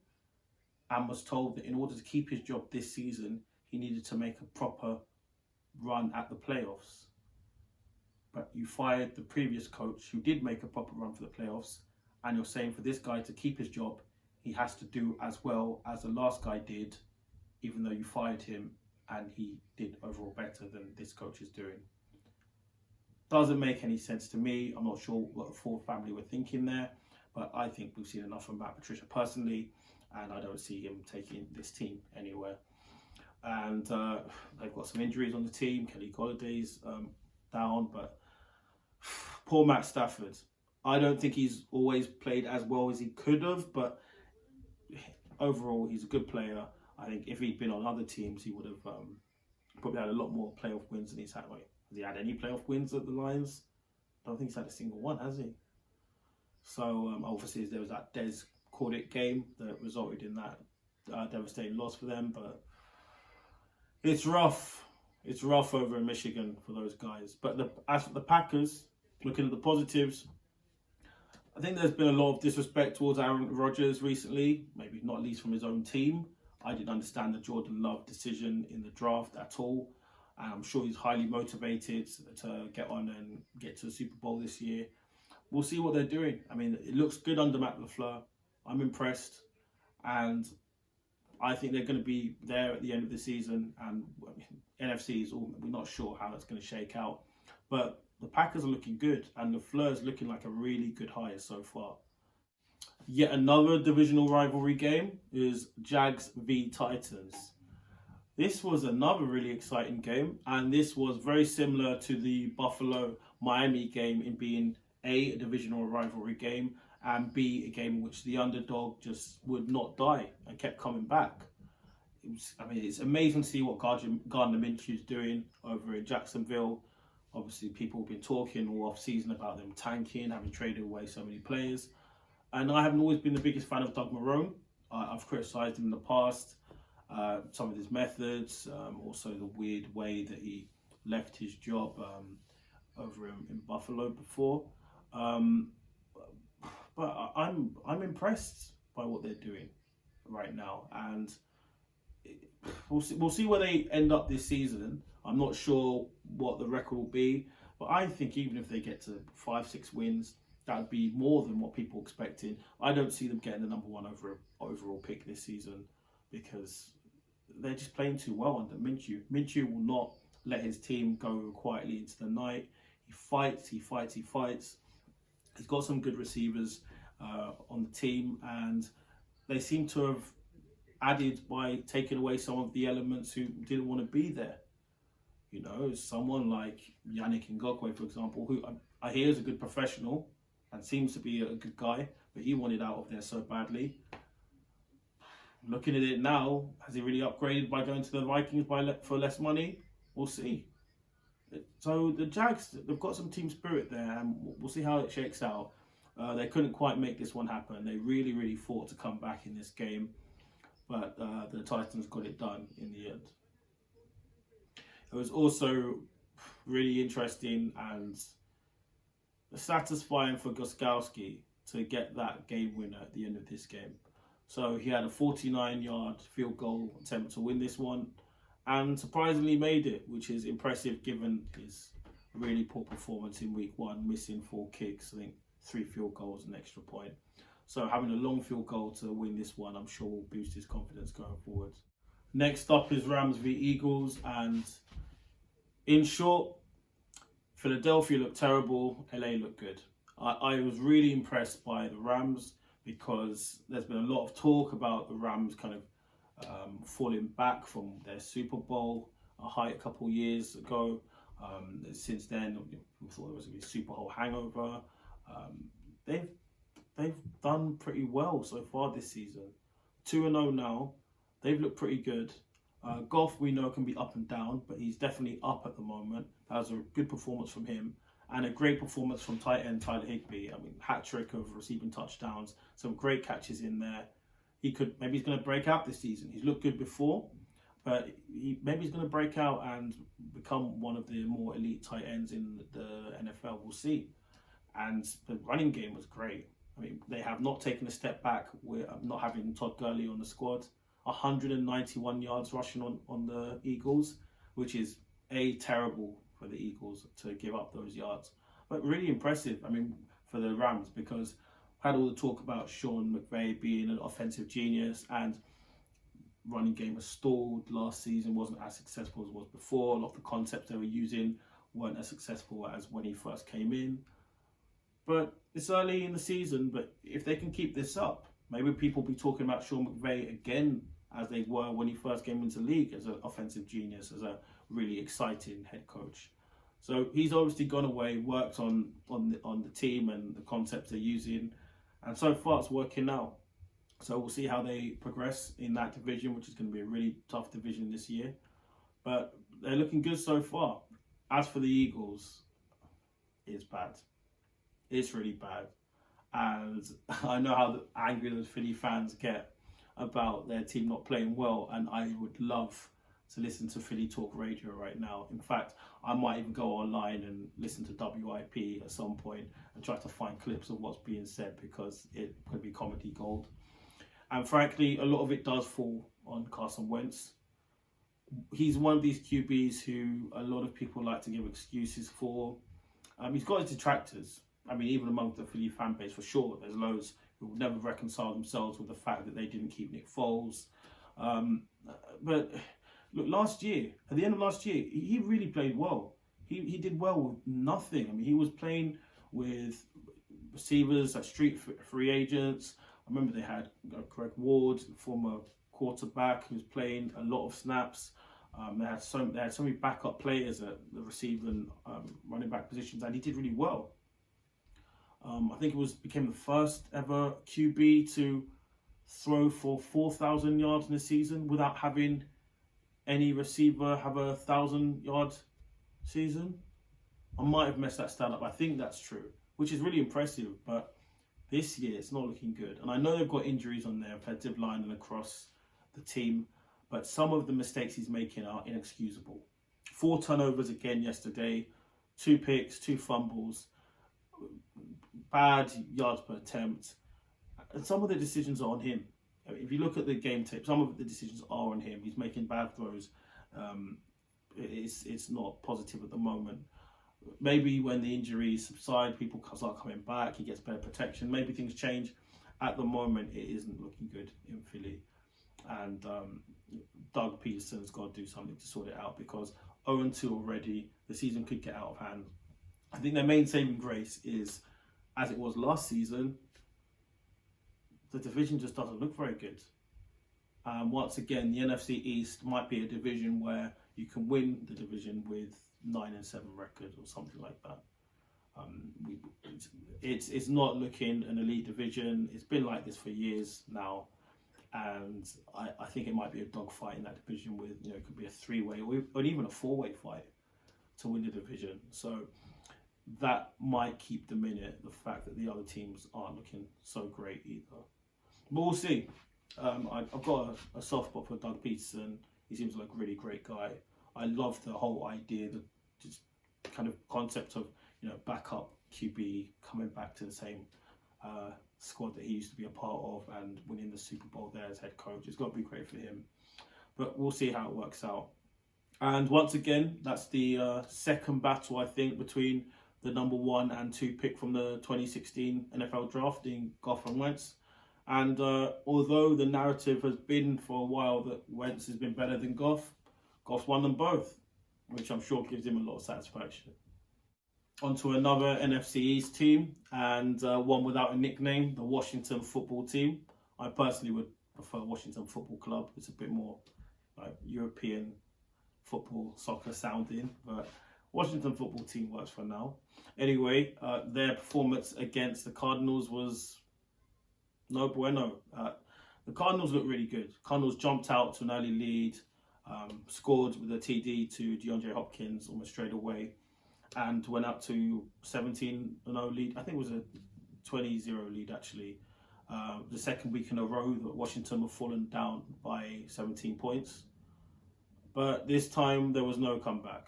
and was told that in order to keep his job this season, he needed to make a proper run at the playoffs. But you fired the previous coach who did make a proper run for the playoffs, and you're saying for this guy to keep his job, he has to do as well as the last guy did, even though you fired him and he did overall better than this coach is doing. Doesn't make any sense to me. I'm not sure what the Ford family were thinking there, but I think we've seen enough from Matt Patricia personally, and I don't see him taking this team anywhere. And they've got some injuries on the team. Kelly Golladay's down, but poor Matt Stafford. I don't think he's always played as well as he could have, but overall, he's a good player. I think if he'd been on other teams, he would have probably had a lot more playoff wins than he's had. Wait, has he had any playoff wins at the Lions? I don't think he's had a single one, has he? So obviously there was that Des Corditt game that resulted in that devastating loss for them, but it's rough. It's rough over in Michigan for those guys. But as for the Packers, looking at the positives, I think there's been a lot of disrespect towards Aaron Rodgers recently, maybe not least from his own team. I didn't understand the Jordan Love decision in the draft at all. And I'm sure he's highly motivated to get on and get to the Super Bowl this year. We'll see what they're doing. I mean, it looks good under Matt LaFleur. I'm impressed. And I think they're going to be there at the end of the season. And I mean, NFC is all, we're not sure how that's going to shake out. But the Packers are looking good. And LaFleur is looking like a really good hire so far. Yet another divisional rivalry game is Jags v Titans. This was another really exciting game, and this was very similar to the Buffalo-Miami game in being A, a divisional rivalry game, and B, a game in which the underdog just would not die and kept coming back. It's amazing to see what Gardner Minshew is doing over in Jacksonville. Obviously, people have been talking all off-season about them tanking, having traded away so many players. And I haven't always been the biggest fan of Doug Marrone. I've criticised him in the past, some of his methods, also the weird way that he left his job over in Buffalo before. But I'm impressed by what they're doing right now, and we'll see where they end up this season. I'm not sure what the record will be, but I think even if they get to 5-6 wins, that would be more than what people expected. I don't see them getting the number one overall pick this season because they're just playing too well under Minshew. Minshew will not let his team go quietly into the night. He fights. He's got some good receivers on the team, and they seem to have added by taking away some of the elements who didn't want to be there. You know, someone like Yannick Ngakoue, for example, who I hear is a good professional and seems to be a good guy, but he wanted out of there so badly. Looking at it now, has he really upgraded by going to the Vikings for less money? We'll see. So the Jags, they've got some team spirit there, and we'll see how it shakes out. They couldn't quite make this one happen. They really, really fought to come back in this game, but the Titans got it done in the end. It was also really interesting and satisfying for Gostkowski to get that game winner at the end of this game. So he had a 49-yard field goal attempt to win this one, and surprisingly made it, which is impressive given his really poor performance in week one, missing 4 kicks, I think 3 field goals and an extra point. So having a long field goal to win this one, I'm sure will boost his confidence going forward. Next up is Rams v Eagles, and in short, Philadelphia looked terrible, LA looked good. I was really impressed by the Rams because there's been a lot of talk about the Rams kind of falling back from their Super Bowl height a couple of years ago. Since then, we thought there was going to be a Super Bowl hangover. They've done pretty well so far this season. 2-0 now. They've looked pretty good. Goff, we know, can be up and down, but he's definitely up at the moment. That was a good performance from him, and a great performance from tight end Tyler Higbee. I mean, hat trick of receiving touchdowns, some great catches in there. Maybe he's going to break out this season. He's looked good before, but maybe he's going to break out and become one of the more elite tight ends in the NFL. We'll see. And the running game was great. I mean, they have not taken a step back with not having Todd Gurley on the squad. 191 yards rushing on the Eagles, which is terrible for the Eagles to give up those yards. But really impressive, I mean, for the Rams, because I had all the talk about Sean McVay being an offensive genius, and running game was stalled last season, wasn't as successful as it was before. A lot of the concepts they were using weren't as successful as when he first came in. But it's early in the season, but if they can keep this up, maybe people will be talking about Sean McVay again as they were when he first came into the league as an offensive genius, as a really exciting head coach. So he's obviously gone away, worked on the team and the concepts they're using, and so far it's working out. So we'll see how they progress in that division, which is going to be a really tough division this year. But they're looking good so far. As for the Eagles, it's bad. It's really bad. And I know how angry those Philly fans get about their team not playing well, and I would love to listen to Philly Talk Radio right now. In fact, I might even go online and listen to WIP at some point and try to find clips of what's being said, because it could be comedy gold. And frankly, a lot of it does fall on Carson Wentz. He's one of these QBs who a lot of people like to give excuses for. He's got his detractors. I mean, even among the Philly fan base, for sure, there's loads who will never reconcile themselves with the fact that they didn't keep Nick Foles. But look, last year, at the end of last year, he really played well. He did well with nothing. I mean, he was playing with receivers, like street free agents. I remember they had Greg Ward, former quarterback, who's playing a lot of snaps. They had so many backup players at the receiver and running back positions, and he did really well. I think became the first ever QB to throw for 4,000 yards in a season without having any receiver have a 1,000-yard season. I might have messed that stat up. I think that's true, which is really impressive. But this year, it's not looking good. And I know they've got injuries on their offensive line and across the team, but some of the mistakes he's making are inexcusable. 4 turnovers again yesterday, 2 picks, 2 fumbles, bad yards per attempt. And some of the decisions are on him. If you look at the game tape, some of the decisions are on him. He's making bad throws. It's not positive at the moment. Maybe when the injuries subside, people start coming back, he gets better protection, maybe things change. At the moment, it isn't looking good in Philly. And Doug Peterson's got to do something to sort it out, because 0-2 already, the season could get out of hand. I think their main saving grace is, as it was last season, the division just doesn't look very good. Once again, the NFC East might be a division where you can win the division with 9-7 record or something like that. It's not looking an elite division. It's been like this for years now, and I think it might be a dogfight in that division with, it could be a 3-way or even a 4-way fight to win the division. So that might keep them in it, the fact that the other teams aren't looking so great either. But we'll see. I've got a soft spot for Doug Peterson. He seems like a really great guy. I love the whole idea, the just kind of concept of, backup QB coming back to the same squad that he used to be a part of and winning the Super Bowl there as head coach. It's got to be great for him. But we'll see how it works out. And once again, that's the second battle, I think, between the number 1 and 2 pick from the 2016 NFL draft in Goff and Wentz. And although the narrative has been for a while that Wentz has been better than Goff, Goff's won them both, which I'm sure gives him a lot of satisfaction. On to another NFC East team, and one without a nickname, the Washington Football Team. I personally would prefer Washington Football Club. It's a bit more like European football, soccer sounding, but Washington Football Team works for now. Anyway, their performance against the Cardinals was no bueno. The Cardinals looked really good. Cardinals jumped out to an early lead, scored with a TD to DeAndre Hopkins almost straight away, and went up to 17-0 lead. I think it was a 20-0 lead actually. The second week in a row that Washington were fallen down by 17 points. But this time there was no comeback.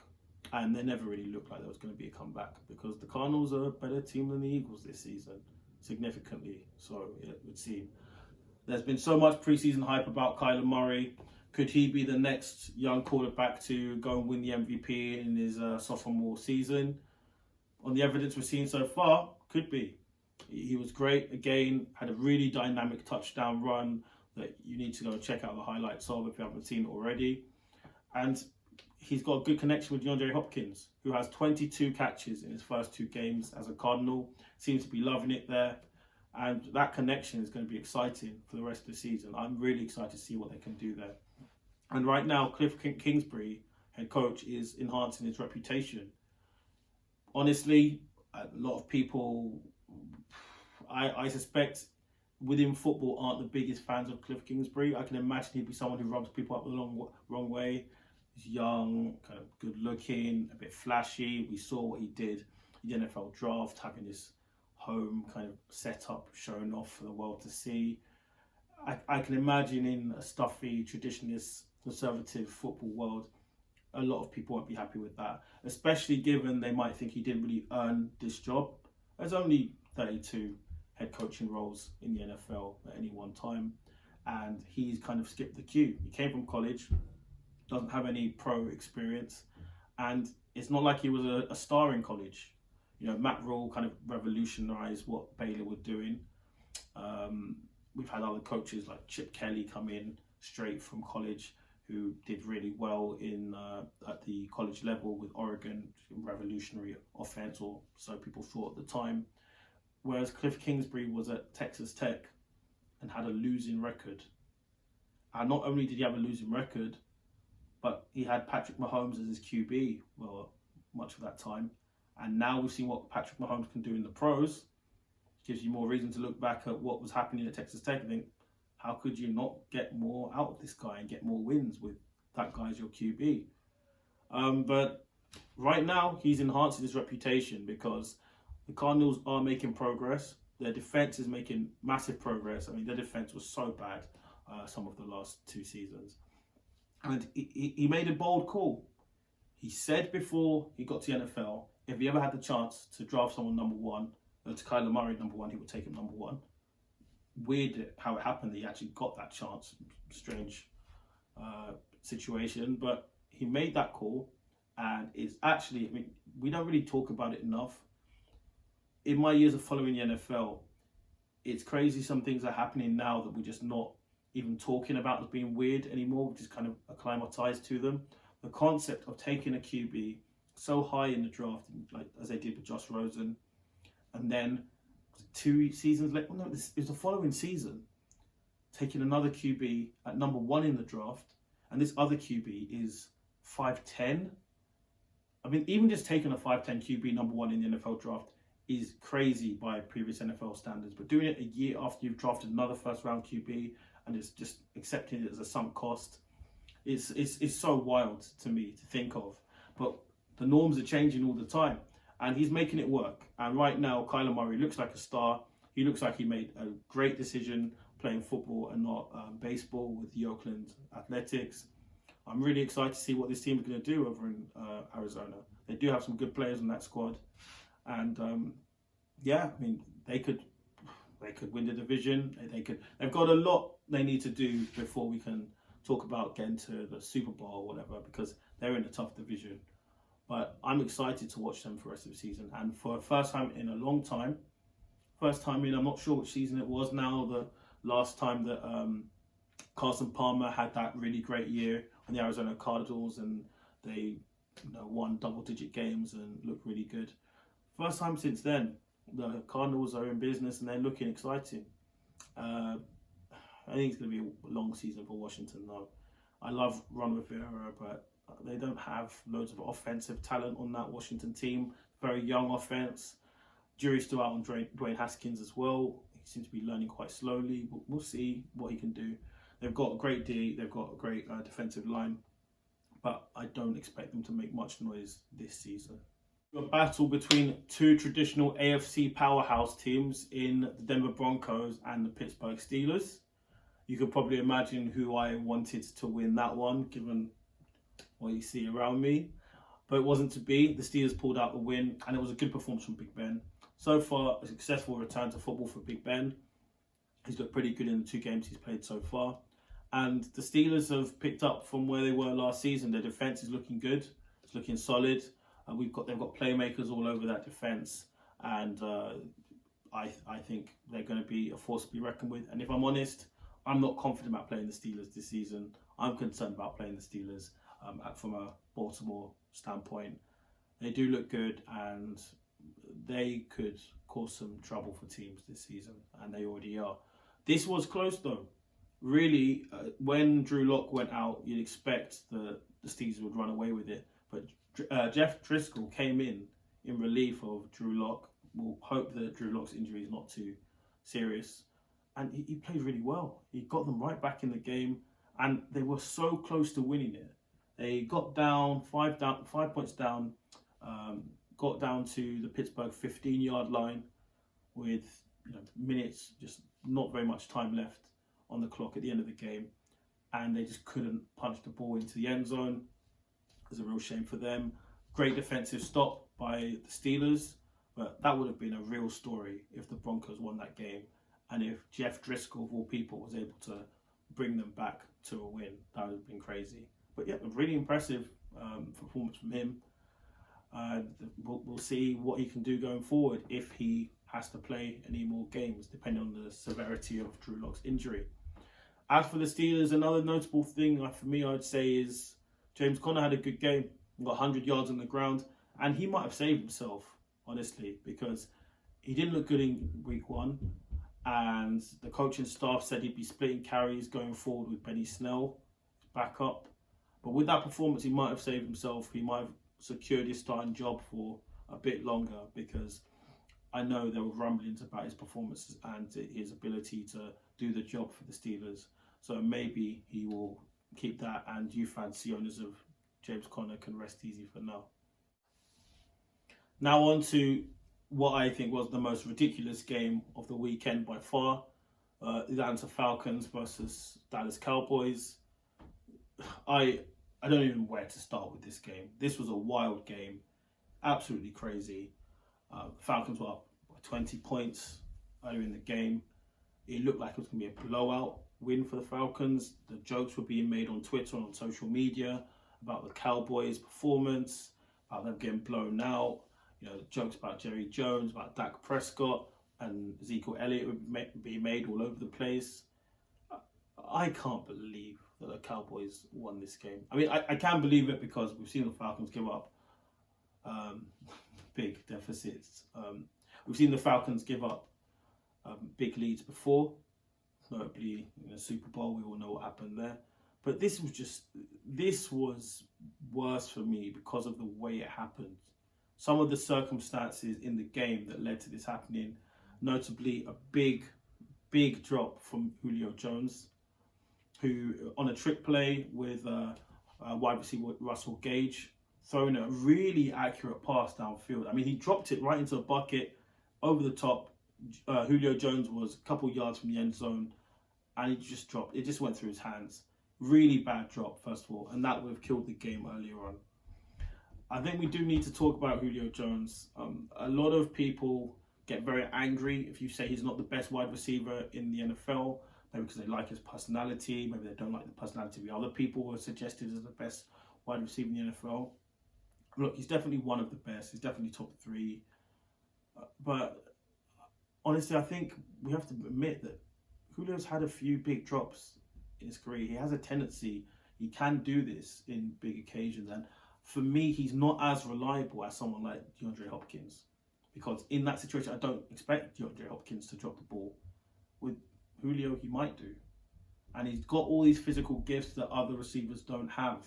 And they never really looked like there was going to be a comeback, because the Cardinals are a better team than the Eagles this season, significantly. So it would seem. There's been so much preseason hype about Kyler Murray. Could he be the next young quarterback to go and win the MVP in his sophomore season? On the evidence we've seen so far, could be. He was great again, had a really dynamic touchdown run that you need to go check out the highlights of if you haven't seen it already. And he's got a good connection with DeAndre Hopkins, who has 22 catches in his first 2 games as a Cardinal. Seems to be loving it there. And that connection is going to be exciting for the rest of the season. I'm really excited to see what they can do there. And right now, Cliff Kingsbury, head coach, is enhancing his reputation. Honestly, a lot of people, I suspect, within football aren't the biggest fans of Cliff Kingsbury. I can imagine he'd be someone who rubs people up the wrong way. He's young, kind of good looking, a bit flashy. We saw what he did in the NFL draft, having his home kind of set up, shown off for the world to see. I can imagine in a stuffy, traditionalist conservative football world, a lot of people won't be happy with that, especially given they might think he didn't really earn this job. There's only 32 head coaching roles in the NFL at any one time, and he's kind of skipped the queue. He came from college, doesn't have any pro experience, and it's not like he was a star in college. You know, Matt Rule kind of revolutionized what Baylor were doing. We've had other coaches like Chip Kelly come in straight from college who did really well in at the college level with Oregon, revolutionary offense, or so people thought at the time. Whereas Cliff Kingsbury was at Texas Tech and had a losing record. And not only did he have a losing record, but he had Patrick Mahomes as his QB, well, much of that time. And now we've seen what Patrick Mahomes can do in the pros. Gives you more reason to look back at what was happening at Texas Tech and think, how could you not get more out of this guy and get more wins with that guy as your QB? But right now, he's enhancing his reputation because the Cardinals are making progress. Their defense is making massive progress. I mean, their defense was so bad some of the last 2 seasons. And he made a bold call. He said before he got to the NFL, if he ever had the chance to draft someone number 1, to Kyler Murray number 1, he would take him number 1. Weird how it happened that he actually got that chance. Strange situation, but he made that call, and it's actually, I mean, we don't really talk about it enough. In my years of following the NFL, it's crazy some things are happening now that we're just not even talking about as being weird anymore. We're just kind of acclimatized to them. The concept of taking a QB so high in the draft, like as they did with Josh Rosen, and then 2 seasons later, well, no, it was the following season, taking another QB at number 1 in the draft, and this other QB is 5'10". I mean, even just taking a 5'10" QB number 1 in the NFL draft is crazy by previous NFL standards, but doing it a year after you've drafted another first-round QB and it's just accepting it as a sunk cost, it's so wild to me to think of. But the norms are changing all the time, and he's making it work. And right now, Kyler Murray looks like a star. He looks like he made a great decision playing football and not baseball with the Oakland Athletics. I'm really excited to see what this team is going to do over in Arizona. They do have some good players in that squad, and yeah, I mean, they could win the division. They've got a lot they need to do before we can talk about getting to the Super Bowl or whatever, because they're in a tough division. But I'm excited to watch them for the rest of the season. And for the first time in a long time, I'm not sure which season it was now, the last time that Carson Palmer had that really great year on the Arizona Cardinals and they won double-digit games and looked really good. First time since then, the Cardinals are in business and they're looking exciting. I think it's going to be a long season for Washington, though. I love Ron Rivera, but they don't have loads of offensive talent on that Washington team. Very young offense. Jury's still out on Dwayne Haskins as well. He seems to be learning quite slowly. We'll see what he can do. They've got a great D. They've got a great defensive line. But I don't expect them to make much noise this season. A battle between 2 traditional AFC powerhouse teams in the Denver Broncos and the Pittsburgh Steelers. You could probably imagine who I wanted to win that one, given what you see around me. But it wasn't to be. The Steelers pulled out the win, and it was a good performance from Big Ben. So far, a successful return to football for Big Ben. He's looked pretty good in the 2 games he's played so far. And the Steelers have picked up from where they were last season. Their defense is looking good. It's looking solid. They've got playmakers all over that defense. And I think they're going to be a force to be reckoned with. And if I'm honest, I'm not confident about playing the Steelers this season. I'm concerned about playing the Steelers from a Baltimore standpoint. They do look good, and they could cause some trouble for teams this season, and they already are. This was close, though. Really, when Drew Lock went out, you'd expect the Steelers would run away with it. But Jeff Driscoll came in relief of Drew Lock. We'll hope that Drew Lock's injury is not too serious. And he played really well. He got them right back in the game, and they were so close to winning it. They got down, 5 points down, got down to the Pittsburgh 15-yard line with minutes, just not very much time left on the clock at the end of the game. and they just couldn't punch the ball into the end zone. It was a real shame for them. Great defensive stop by the Steelers, but that would have been a real story if the Broncos won that game, and if Jeff Driscoll, of all people, was able to bring them back to a win. That would have been crazy. But yeah, a really impressive performance from him. We'll see what he can do going forward if he has to play any more games, depending on the severity of Drew Lock's injury. As for the Steelers, another notable thing for me, I'd say, is James Conner had a good game. He got 100 yards on the ground, and he might have saved himself, honestly, because he didn't look good in week 1, and the coaching staff said he'd be splitting carries going forward with Benny Snell, back up. But with that performance, he might have saved himself. He might have secured his starting job for a bit longer, because I know there were rumblings about his performances and his ability to do the job for the Steelers. So maybe he will keep that, and you fancy owners of James Conner can rest easy for now. Now on to what I think was the most ridiculous game of the weekend by far. The Atlanta Falcons versus Dallas Cowboys. I don't even know where to start with this game. This was a wild game, absolutely crazy. Falcons were up by 20 points earlier in the game. It looked like it was going to be a blowout win for the Falcons. The jokes were being made on Twitter and on social media about the Cowboys' performance, about them getting blown out. You know, the jokes about Jerry Jones, about Dak Prescott, and Ezekiel Elliott would be made all over the place. I can't believe that the Cowboys won this game. I mean, I can believe it because we've seen the Falcons give up big deficits. We've seen the Falcons give up big leads before, notably in the Super Bowl. We all know what happened there. But this was worse for me because of the way it happened. Some of the circumstances in the game that led to this happening, notably a big drop from Julio Jones, who on a trick play with wide receiver Russell Gage, throwing a really accurate pass downfield. I mean, he dropped it right into a bucket over the top. Julio Jones was a couple yards from the end zone, and he just dropped. It just went through his hands. Really bad drop, first of all, and that would have killed the game earlier on. I think we do need to talk about Julio Jones. A lot of people get very angry if you say he's not the best wide receiver in the NFL, maybe because they like his personality, maybe they don't like the personality of the other people who are suggested as the best wide receiver in the NFL. Look, he's definitely one of the best. He's definitely top 3. But honestly, I think we have to admit that Julio's had a few big drops in his career. He has a tendency, he can do this in big occasions. And for me, he's not as reliable as someone like DeAndre Hopkins. Because in that situation, I don't expect DeAndre Hopkins to drop the ball. With Julio, he might do. And he's got all these physical gifts that other receivers don't have.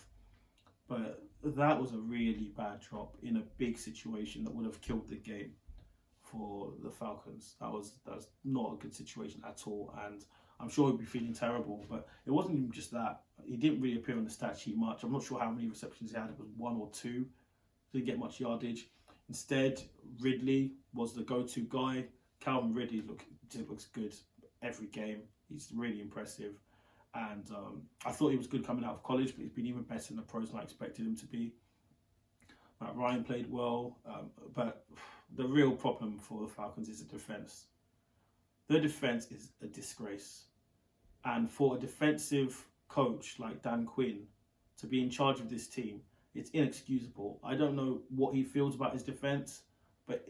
But that was a really bad drop in a big situation that would have killed the game for the Falcons. That was not a good situation at all. And I'm sure he'd be feeling terrible. But it wasn't even just that. He didn't really appear on the stat sheet much. I'm not sure how many receptions he had. It was 1 or 2. Didn't get much yardage. Instead, Ridley was the go-to guy. Calvin Ridley looks good every game. He's really impressive. And I thought he was good coming out of college, but he's been even better in the pros than I expected him to be. Matt Ryan played well, but the real problem for the Falcons is the defense. Their defense is a disgrace. And for a defensive coach like Dan Quinn to be in charge of this team, it's inexcusable. I don't know what he feels about his defense, but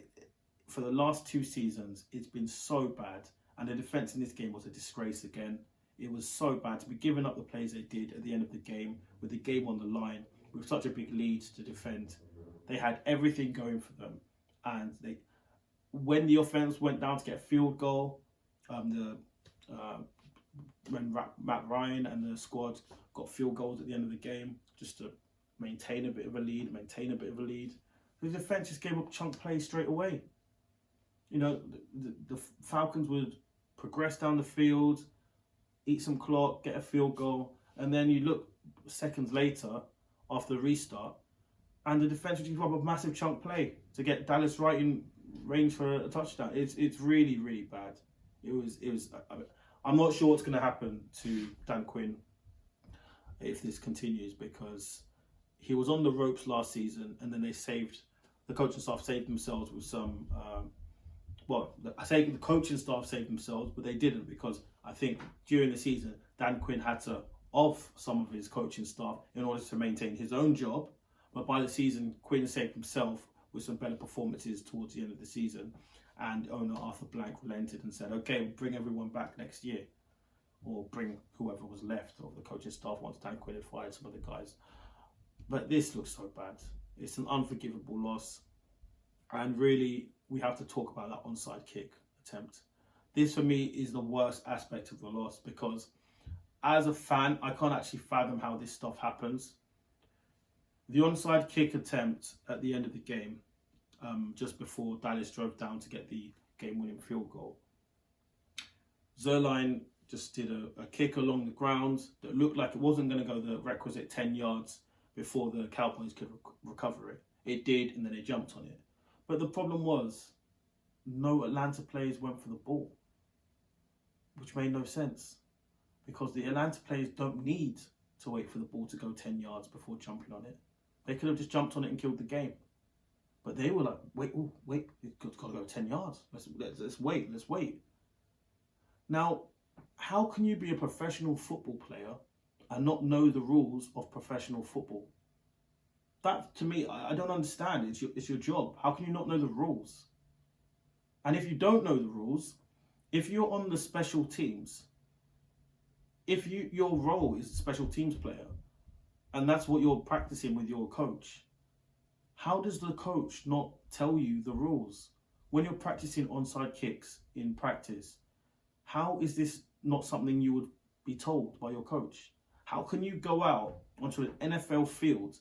for the last 2 seasons, it's been so bad. And the defense in this game was a disgrace again. It was so bad to be giving up the plays they did at the end of the game, with the game on the line, with such a big lead to defend. They had everything going for them. And when the offense went down to get a field goal, when Matt Ryan and the squad got field goals at the end of the game, just to maintain a bit of a lead, the defense just gave up chunk plays straight away. You know, the Falcons would progress down the field, eat some clock, get a field goal, and then you look seconds later after the restart, and the defense would give up a massive chunk play to get Dallas right in range for a touchdown. It's really, really bad. It was. I'm not sure what's going to happen to Dan Quinn. if this continues, because he was on the ropes last season, and then the coaching staff saved themselves with some. I say the coaching staff saved themselves, but they didn't, because I think during the season Dan Quinn had to off some of his coaching staff in order to maintain his own job. But by the season, Quinn saved himself with some better performances towards the end of the season, and owner Arthur Blank relented and said, "Okay, we'll bring everyone back next year, or bring whoever was left of the coaching staff once Dan Quinn had fired some of the guys." But this looks so bad. It's an unforgivable loss, and really, we have to talk about that onside kick attempt. This, for me, is the worst aspect of the loss, because as a fan, I can't actually fathom how this stuff happens. The onside kick attempt at the end of the game, just before Dallas drove down to get the game-winning field goal, Zerline just did a kick along the ground that looked like it wasn't going to go the requisite 10 yards before the Cowboys could recover it. It did, and then they jumped on it. But the problem was, no Atlanta players went for the ball, which made no sense, because the Atlanta players don't need to wait for the ball to go 10 yards before jumping on it. They could have just jumped on it and killed the game. But they were like, wait, it's got to go 10 yards. Let's wait. Now, how can you be a professional football player and not know the rules of professional football? That, to me, I don't understand. It's your job. How can you not know the rules? And if you don't know the rules, if you're on the special teams, your role is a special teams player, and that's what you're practicing with your coach, how does the coach not tell you the rules? When you're practicing onside kicks in practice, how is this not something you would be told by your coach? How can you go out onto an NFL field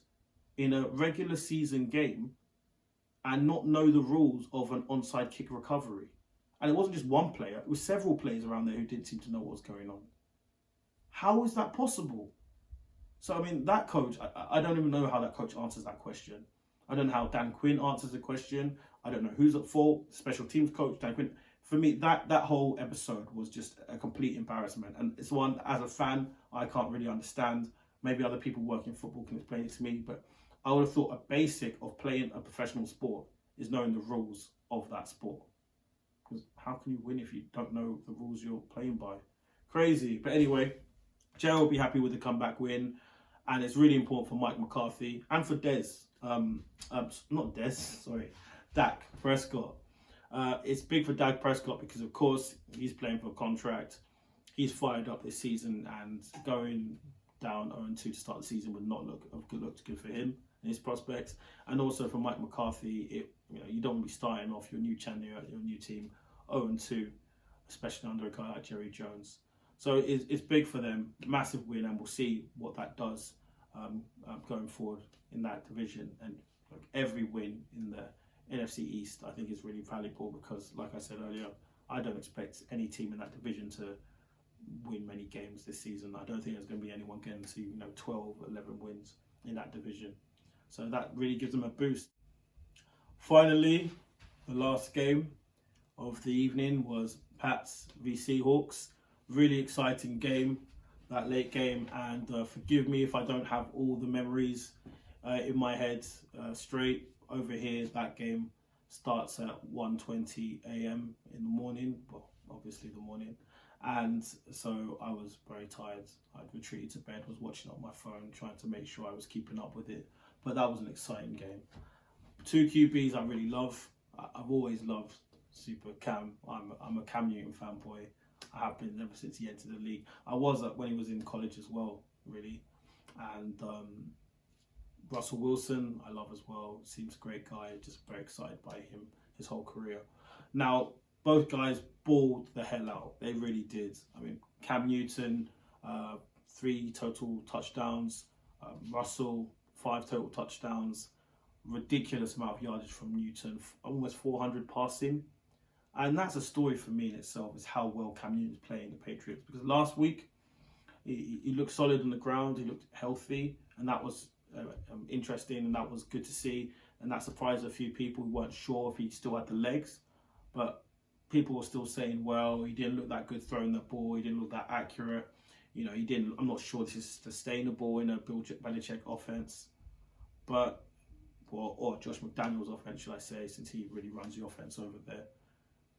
in a regular season game and not know the rules of an onside kick recovery? And it wasn't just one player, it was several players around there who didn't seem to know what was going on. How is that possible? So, I mean, that coach, I don't even know how that coach answers that question. I don't know how Dan Quinn answers the question. I don't know who's at fault. Special teams coach, Dan Quinn. For me, that whole episode was just a complete embarrassment. And it's one, as a fan, I can't really understand. Maybe other people working in football can explain it to me. But I would have thought a basic of playing a professional sport is knowing the rules of that sport. Because how can you win if you don't know the rules you're playing by? Crazy. But anyway, Joe will be happy with the comeback win. And it's really important for Mike McCarthy and for Dak Prescott. It's big for Dak Prescott because, of course, he's playing for a contract. He's fired up this season, and going down 0-2 to start the season would not look good for him and his prospects. And also for Mike McCarthy, you don't want to be starting off your new tenure at your new team 0-2, especially under a guy like Jerry Jones. So it's big for them, massive win, and we'll see what that does going forward in that division. And every win in the NFC East, I think, is really valuable because, like I said earlier, I don't expect any team in that division to win many games this season. I don't think there's going to be anyone getting to 12, 11 wins in that division. So that really gives them a boost. Finally, the last game of the evening was Pats v Seahawks. Really exciting game, that late game, and forgive me if I don't have all the memories in my head straight. Over here, that game starts at 1:20 a.m. in the morning, well, obviously the morning, and so I was very tired. I'd retreated to bed, was watching on my phone, trying to make sure I was keeping up with it, but that was an exciting game. Two QBs I really love. I've always loved Super Cam. I'm a Cam Newton fanboy. I have been ever since he entered the league. I was when he was in college as well, really. And Russell Wilson, I love as well. Seems a great guy. Just very excited by him, his whole career. Now, both guys balled the hell out. They really did. I mean, Cam Newton, 3 total touchdowns. Russell, 5 total touchdowns. Ridiculous amount of yardage from Newton. Almost 400 passing. And that's a story for me in itself, is how well Cam Newton's playing the Patriots. Because last week, he looked solid on the ground. He looked healthy. And that was interesting, and that was good to see, and that surprised a few people who weren't sure if he still had the legs. But people were still saying, well, he didn't look that good throwing the ball, he didn't look that accurate. he didn't. I'm not sure this is sustainable in a Bill Belichick offense, or Josh McDaniels offense, should I say, since he really runs the offense over there.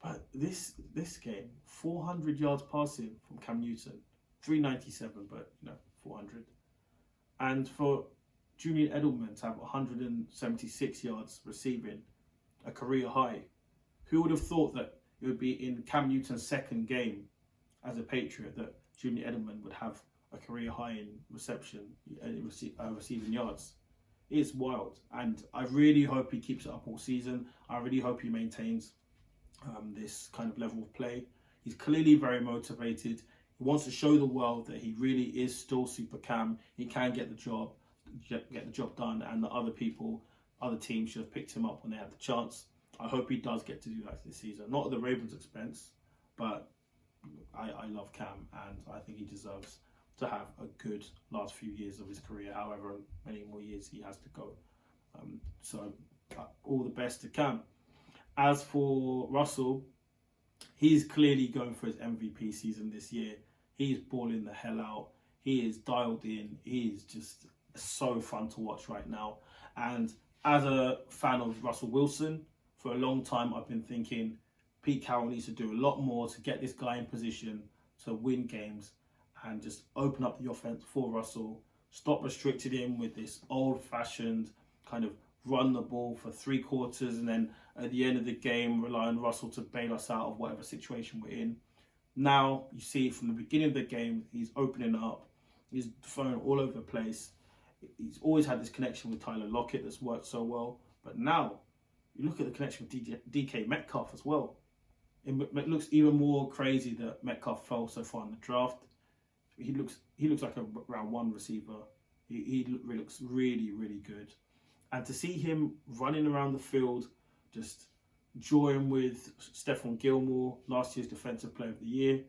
But this game, 400 yards passing from Cam Newton, 397, but 400, and for Julian Edelman to have 176 yards receiving, a career high. Who would have thought that it would be in Cam Newton's second game as a Patriot that Julian Edelman would have a career high in reception and receiving yards? It's wild, and I really hope he keeps it up all season. I really hope he maintains this kind of level of play. He's clearly very motivated. He wants to show the world that he really is still Super Cam. He can get the job done, and the other teams should have picked him up when they had the chance. I hope he does get to do that this season. Not at the Ravens' expense, but I love Cam, and I think he deserves to have a good last few years of his career, however many more years he has to go. So all the best to Cam. As for Russell, he's clearly going for his MVP season this year. He's balling the hell out. He is dialed in. He is just so fun to watch right now. And as a fan of Russell Wilson, for a long time I've been thinking Pete Carroll needs to do a lot more to get this guy in position to win games and just open up the offense for Russell. Stop restricting him with this old-fashioned kind of run the ball for 3 quarters and then at the end of the game rely on Russell to bail us out of whatever situation we're in. Now you see from the beginning of the game he's opening up, he's throwing all over the place. He's always had this connection with Tyler Lockett that's worked so well, but now you look at the connection with DK Metcalf as well. It looks even more crazy that Metcalf fell so far in the draft. He looks like a round 1 receiver. He looks really, really good. And to see him running around the field, just join with Stephon Gilmore, last year's Defensive Player of the Year,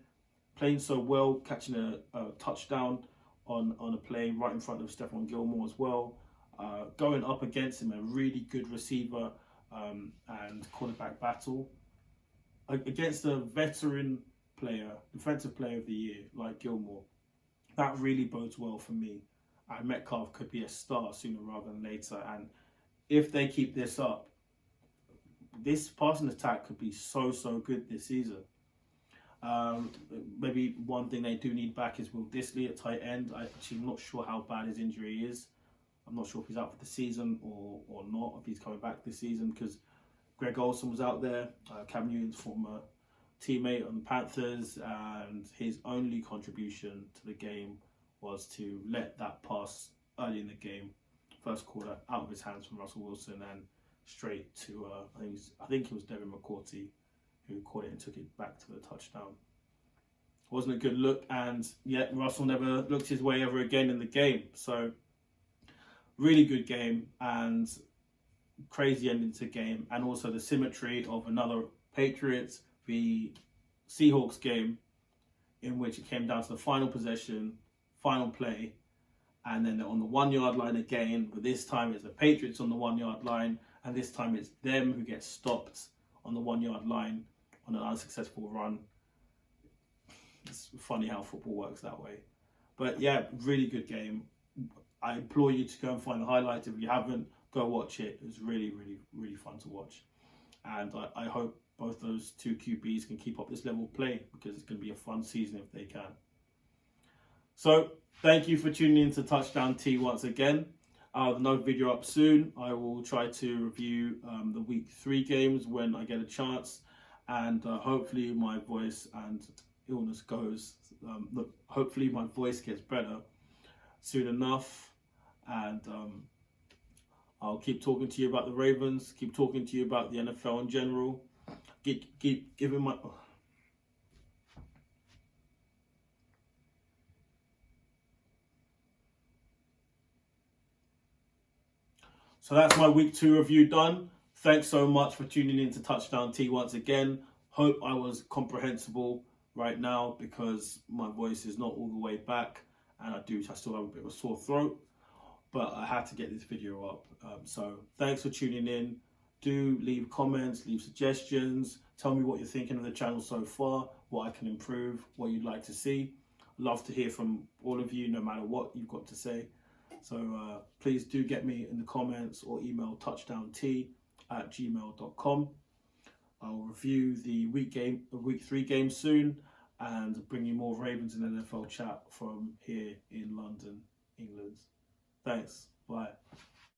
playing so well, catching a touchdown on a play right in front of Stephon Gilmore as well, going up against him, a really good receiver and quarterback battle against a veteran player, Defensive Player of the Year like Gilmore. That really bodes well for me. And Metcalf could be a star sooner rather than later. And if they keep this up, this passing attack could be so good this season. Maybe one thing they do need back is Will Dissly at tight end. I'm not sure how bad his injury is. I'm not sure if he's out for the season or not, if he's coming back this season, because Greg Olsen was out there, Cam Newton's former teammate on the Panthers, and his only contribution to the game was to let that pass early in the game, first quarter, out of his hands from Russell Wilson and straight to, I think it was Devin McCourty who caught it and took it back to the touchdown. Wasn't a good look, and yet Russell never looked his way ever again in the game. So really good game and crazy ending to the game, and also the symmetry of another Patriots v Seahawks game in which it came down to the final possession, final play, and then they're on the 1 yard line again, but this time it's the Patriots on the 1 yard line, and this time it's them who get stopped on the 1 yard line on an unsuccessful run. It's funny how football works that way. But yeah, really good game. I implore you to go and find the highlights. If you haven't, go watch it. It was really, really, really fun to watch. And I hope both those two QBs can keep up this level of play, because it's going to be a fun season if they can. So thank you for tuning in to Touchdown T once again. No video up soon. I will try to review the week 3 games when I get a chance, and hopefully my voice and illness goes. Hopefully my voice gets better soon enough, and I'll keep talking to you about the Ravens, keep talking to you about the NFL in general, keep giving my... So that's my week 2 review done. Thanks so much for tuning in to Touchdown T once again. Hope I was comprehensible right now, because my voice is not all the way back, and I still have a bit of a sore throat, but I had to get this video up. So thanks for tuning in. Do leave comments, leave suggestions, tell me what you're thinking of the channel so far, what I can improve, what you'd like to see. Love to hear from all of you, no matter what you've got to say. So please do get me in the comments or email touchdownt@gmail.com. I'll review the week 3 game soon and bring you more Ravens and NFL chat from here in London, England. Thanks. Bye.